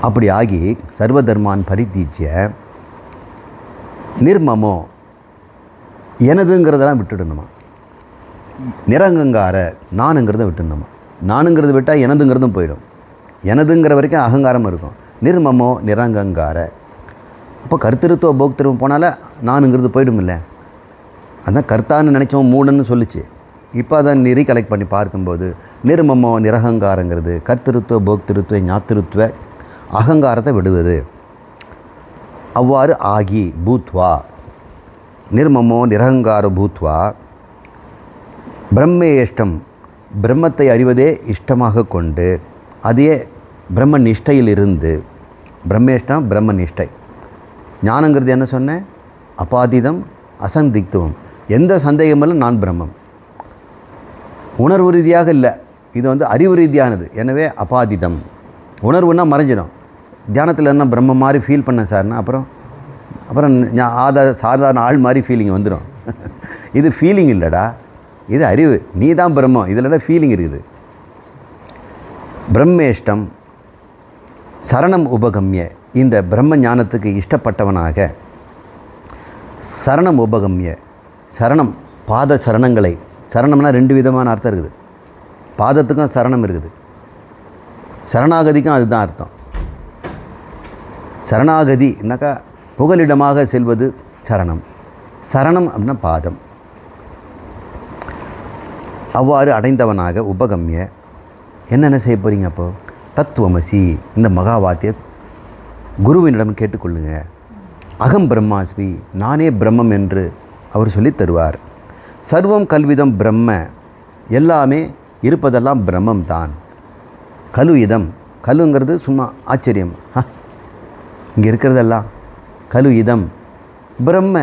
அப்படி ஆகி சர்வ தர்மான் பரித்யஜ்ய நிர்மமோ, எனதுங்கிறதெல்லாம் விட்டுடணுமா. நிரங்கங்கார, நானுங்கிறத விட்டுடணுமா. நானுங்கிறத விட்டால் எனதுங்கிறதும் போயிடும். எனதுங்கிற வரைக்கும் அகங்காரம் இருக்கும். நிர்மமோ நிரங்கங்கார. அப்போ கர்த்திருத்துவ போக்திருவம் போனால நானுங்கிறது போயிடும் இல்லை. அதான் கர்த்தான்னு நினச்சோம் மூடன்னு சொல்லிச்சு. இப்போ அதை ரீகலெக்ட் பண்ணி பார்க்கும்போது நிர்மமோ நிரகங்காரங்கிறது கர்த்திருத்துவ போக்திருத்துவ ஞாத்திருத்துவ அகங்காரத்தை விடுவது. அவ்வாறு ஆகி பூத்வா, நிர்மமோ நிரகங்கார பூத்வா பிரம்மேஷ்டம், பிரம்மத்தை அறிவதே இஷ்டமாக கொண்டு அதே பிரம்ம நிஷ்டையில் இருந்து, பிரம்மேஷ்டம் பிரம்ம நிஷ்டை. ஞானங்கிறது என்ன சொன்னேன்? அபாதிதம் அசந்திக்துவம், எந்த சந்தேகமில்லை நான் பிரம்மம். உணர்வு ரீதியாக இல்லை, இது வந்து அறிவு ரீதியானது. எனவே அபாதிதம். உணர்வுன்னா மறைஞ்சிடும். தியானத்தில் என்ன பிரம்ம மாதிரி ஃபீல் பண்ணேன் சார்னா அப்புறம் சாதாரண ஆள் மாதிரி ஃபீலிங் வந்துடும். இது ஃபீலிங் இல்லைடா, இது அறிவு. நீ தான் பிரம்மம், இதில் ஃபீலிங் இருக்குது. பிரம்மேஷ்டம் சரணம் உபகம்ய, இந்த பிரம்ம ஞானத்துக்கு இஷ்டப்பட்டவனாக சரணம் உபகம்ய, சரணம் பாத சரணங்களை. சரணம்னா 2 விதமான அர்த்தம் இருக்குது. பாதத்துக்கும் சரணம் இருக்குது, சரணாகதிக்கும் அதுதான் அர்த்தம். சரணாகதினாக்கா புகலிடமாக செல்வது சரணம். சரணம் அப்படின்னா பாதம். அவ்வாறு அடைந்தவனாக உபகம்ய என்னென்ன செய்ய போகிறீங்க? அப்போது தத்துவமசி, இந்த மகாவாத்திய குருவினிடம் கேட்டுக்கொள்ளுங்க. அகம் பிரம்மாஸ்மி, நானே பிரம்மம் என்று அவர் சொல்லித் தருவார். சர்வம் கல்விதம் பிரம்ம, எல்லாமே இருப்பதெல்லாம் பிரம்மம் தான். கலு இதம், கலுங்கிறது சும்மா ஆச்சரியம். இங்கே இருக்கிறதெல்லாம் கலு இதம் பிரம்ம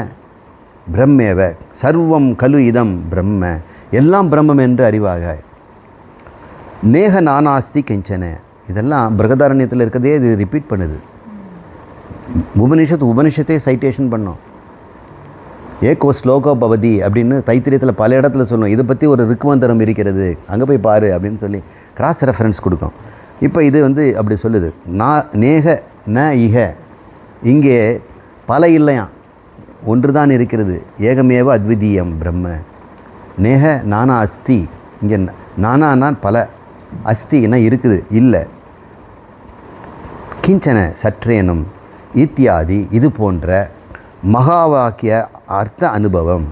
பிரம்மேவ சர்வம் கலு இதம் பிரம்ம, எல்லாம் பிரம்மம் என்று அறிவாக. நேக நானாஸ்தி கெஞ்சன, இதெல்லாம் பிரகதாரண்யத்தில் இருக்கிறதே இது ரிப்பீட் பண்ணுது. உபனிஷத்தே சைட்டேஷன் பண்ணோம். ஏகோ ஸ்லோகோ பவதி அப்படின்னு தைத்திரியத்தில் பல இடத்துல சொல்லணும். இதை பற்றி ஒரு ரிக்குவந்தரம் இருக்கிறது, அங்கே போய் பாரு அப்படின்னு சொல்லி கிராஸ் ரெஃபரன்ஸ் கொடுக்கும். இப்போ இது அப்படி சொல்லுது. நேக ந இக, இங்கே பல இல்லையாம், ஒன்று தான் இருக்கிறது. ஏகமேவ அத்விதீயம் பிரம்ம. நேக நானா அஸ்தி, இங்கே நானானால் பல, அஸ்தினா இருக்குது, இல்லை. கிஞ்சன சற்றேனும் இத்தியாதி, இது போன்ற மகா வாக்கிய அர்த்த அனுபவம்,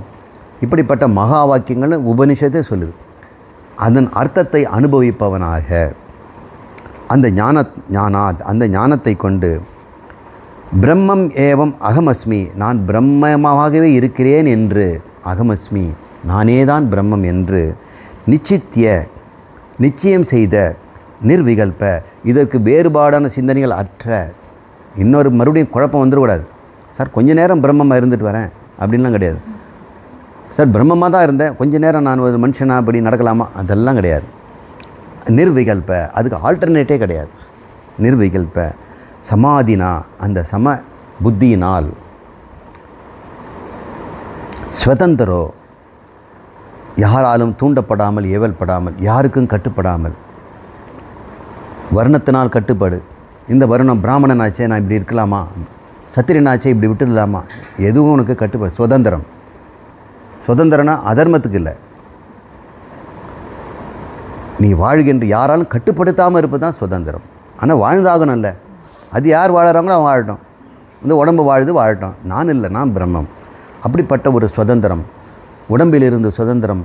இப்படிப்பட்ட மகா வாக்கியங்கள் உபனிஷத்தே சொல்லுது. அதன் அர்த்தத்தை அனுபவிப்பவனாக அந்த அந்த ஞானத்தை கொண்டு பிரம்மம் ஏவம் அகமஸ்மி, நான் பிரம்மமாகவே இருக்கிறேன் என்று, அகமஸ்மி நானே தான் பிரம்மம் என்று நிச்சயம் செய்த நிர்விகல்ப, இதற்கு வேறுபாடான சிந்தனைகள் அற்ற. இன்னொரு மறுபடியும் குழப்பம் வந்துடக்கூடாது. சார் கொஞ்ச நேரம் பிரம்மமாக இருந்துட்டு வரேன் அப்படின்லாம் கிடையாது. சார் பிரம்மமாக தான் இருந்தேன், கொஞ்ச நேரம் நான் ஒரு மனுஷனாக அப்படி நடக்கலாமா, அதெல்லாம் கிடையாது. நிர்விகல்ப, அதுக்கு ஆல்டர்னேட்டே கிடையாது. நிர்விகல்ப சமாதினா, அந்த சம புத்தியினால். ஸ்வதந்திரோ, யாராலும் தூண்டப்படாமல் ஏவல்படாமல், யாருக்கும் கட்டுப்படாமல். வர்ணத்தினால் கட்டுப்பாடு, இந்த வருணம் பிராமணனாச்சே நான் இப்படி இருக்கலாமா, சத்திரியனாச்சே இப்படி விட்டுடலாமா, எதுவும் உனக்கு கட்டுப்பாடு. சுதந்திரம். சுதந்திரனா அதர்மத்துக்கு இல்லை, நீ வாழ்கின்ற யாராலும் கட்டுப்படுத்தாமல் இருப்பது தான் சுதந்திரம். ஆனால் வாழ்ந்தாகணும் இல்லை, அது யார் வாழறாங்களோ அவன் வாழட்டும், இந்த உடம்பு வாழட்டும், நான் இல்லை, நான் பிரம்மம். அப்படிப்பட்ட ஒரு சுதந்திரம், உடம்பிலிருந்து சுதந்திரம்,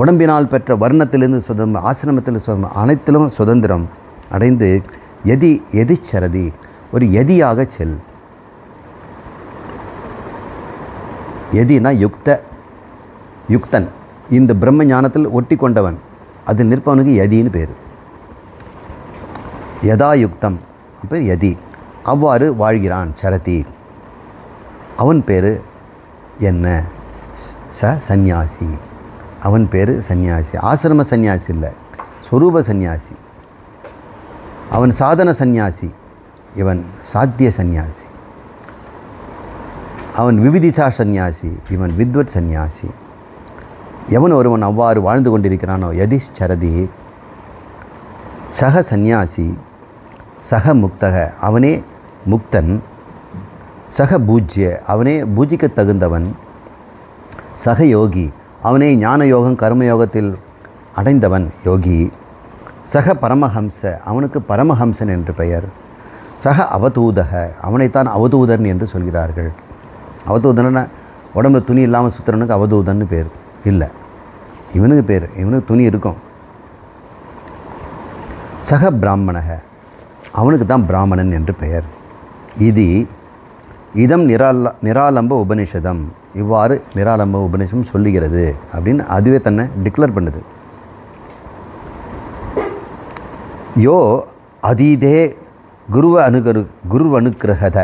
உடம்பினால் பெற்ற வர்ணத்திலிருந்து சுதந்திரம், ஆசிரமத்தில் சுதந்திரம், அனைத்திலும் சுதந்திரம் அடைந்து எதிச்சரதி, ஒரு எதியாக செல். எதினா யுக்தன், இந்த பிரம்ம ஞானத்தில் ஒட்டி கொண்டவன், அதில் நிற்பவனுக்கு யதின்னு பேர். யதா யுக்தம் அப்போ யதி, அவ்வாறு வாழ்கிறான். சரதி, அவன் பேர் என்ன? சந்நியாசி, அவன் பேர் சந்நியாசி. ஆசிரம சந்நியாசி இல்லை, சொரூப சந்நியாசி. அவன் சாதன சந்நியாசி, இவன் சாத்திய சந்நியாசி. அவன் விவிதிசா சந்நியாசி, இவன் வித்வத் சந்நியாசி. எவன் ஒருவன் அவ்வாறு வாழ்ந்து கொண்டிருக்கிறானோ, யதிச்சரதி சக சந்நியாசி, சக முக்தக அவனே முக்தன், சக பூஜ்ய அவனே பூஜிக்க தகுந்தவன், சக யோகி அவனே ஞான யோகம் கர்மயோகத்தில் அடைந்தவன் யோகி, சக பரமஹம்ச அவனுக்கு பரமஹம்சன் என்று பெயர், சக அவதூதக அவனைத்தான் அவதூதன் என்று சொல்கிறார்கள். அவதூதன உடம்புல துணி இல்லாமல் சுற்றுறனுக்கு அவதூதன்னு பேர் இல்லை, இவனுக்கு பேர், இவனுக்கு துணி இருக்கும். சக பிராமணக அவனுக்கு தான் பிராமணன் என்று பெயர். இதம் நிராலம்ப உபனிஷதம், இவ்வாறு நிராலம்ப உபனிஷம் சொல்லுகிறது அப்படின்னு அதுவே தன்னை டிக்ளேர் பண்ணுது. யோ அதீதே குரு அனுக்கிரகத,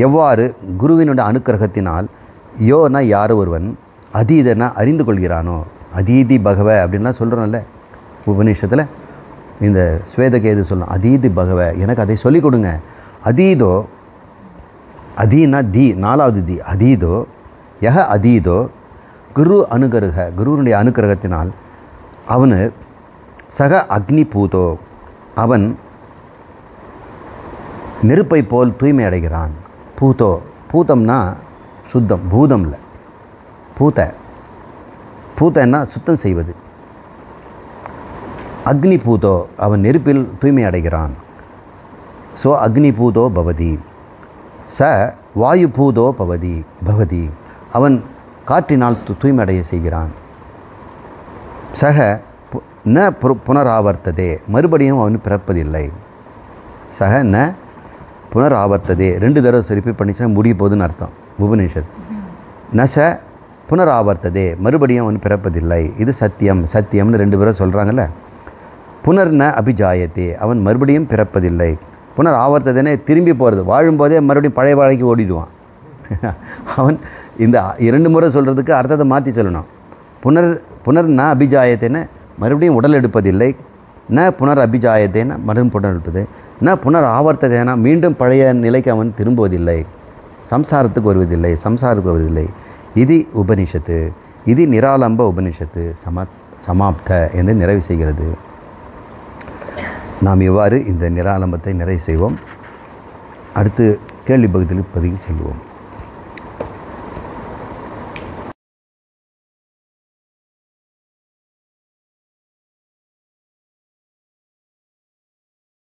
எவ்வாறு குருவினுடைய அனுக்கிரகத்தினால், யோனா யார் ஒருவன், அதீதனா அறிந்து கொள்கிறானோ, அதீதி பகவ அப்படின்லாம் சொல்கிறோம்ல உபநிஷத்தில், இந்த ஸ்வேதகேது சொல்லணும், அதீதி பகவ எனக்கு அதை சொல்லிக் கொடுங்க. அதீதோ, அதீனா தி நாலாவது தி, அதீதோ யக அதீதோ குரு அனுகிரக குருவனுடைய அனுக்கிரகத்தினால் அவனு சக அக்னி பூதோ அவன் நெருப்பை போல் தூய்மை அடைகிறான். பூதோ, பூதம்னா சுத்தம், பூதம் இல்லை, பூத்தன்னா சுத்தம் செய்வது. அக்னி பூதோ அவன் நெருப்பில் தூய்மை அடைகிறான். ஸோ அக்னி பூதோ பவதி, ச வாயு பூதோ பவதி அவன் காற்றினால் தூய்மை அடைய செய்கிறான். சக ந புனராவர்த்ததே மறுபடியும் அவன் பிறப்பதில்லை. சக ந புனராவர்த்ததே, 2 தடவை ரிப்பீட் பண்ணிச்சுன்னா முடிய போகுதுன்னு அர்த்தம் உபநிஷத். நச புனராவர்த்ததே மறுபடியும் அவன் பிறப்பதில்லை. இது சத்தியம்னு 2 பேரும் சொல்கிறாங்கல்ல. புனர் ந அபிஜாயத்தே, அவன் மறுபடியும் பிறப்பதில்லை. புனர் ஆவர்த்ததனே திரும்பி போகிறது, வாழும்போதே மறுபடியும் பழைய வாழ்க்கைக்கு ஓடிடுவான். அவன் இந்த 2 முறை சொல்கிறதுக்கு அர்த்தத்தை மாற்றி சொல்லணும். புனர் ந அபிஜாயத்தேன மறுபடியும் உடல் எடுப்பதில்லை, ந புனர் அபிஜாயத்தேன மறுபடியும் புனர் எடுப்பது, ந புனர் ஆவர்த்ததேனா மீண்டும் பழைய நிலைக்கு அவன் திரும்புவதில்லை, சம்சாரத்துக்கு வருவதில்லை. இது உபனிஷத்து, இது நிராலம்ப உபனிஷத்து சமாப்த என்று நிறைவு செய்கிறது. நாம் இவ்வாறு இந்த நிராலம்பத்தை நிறைவு செய்வோம். அடுத்து கேள்வி பகுதியில் பதிவு செய்வோம்.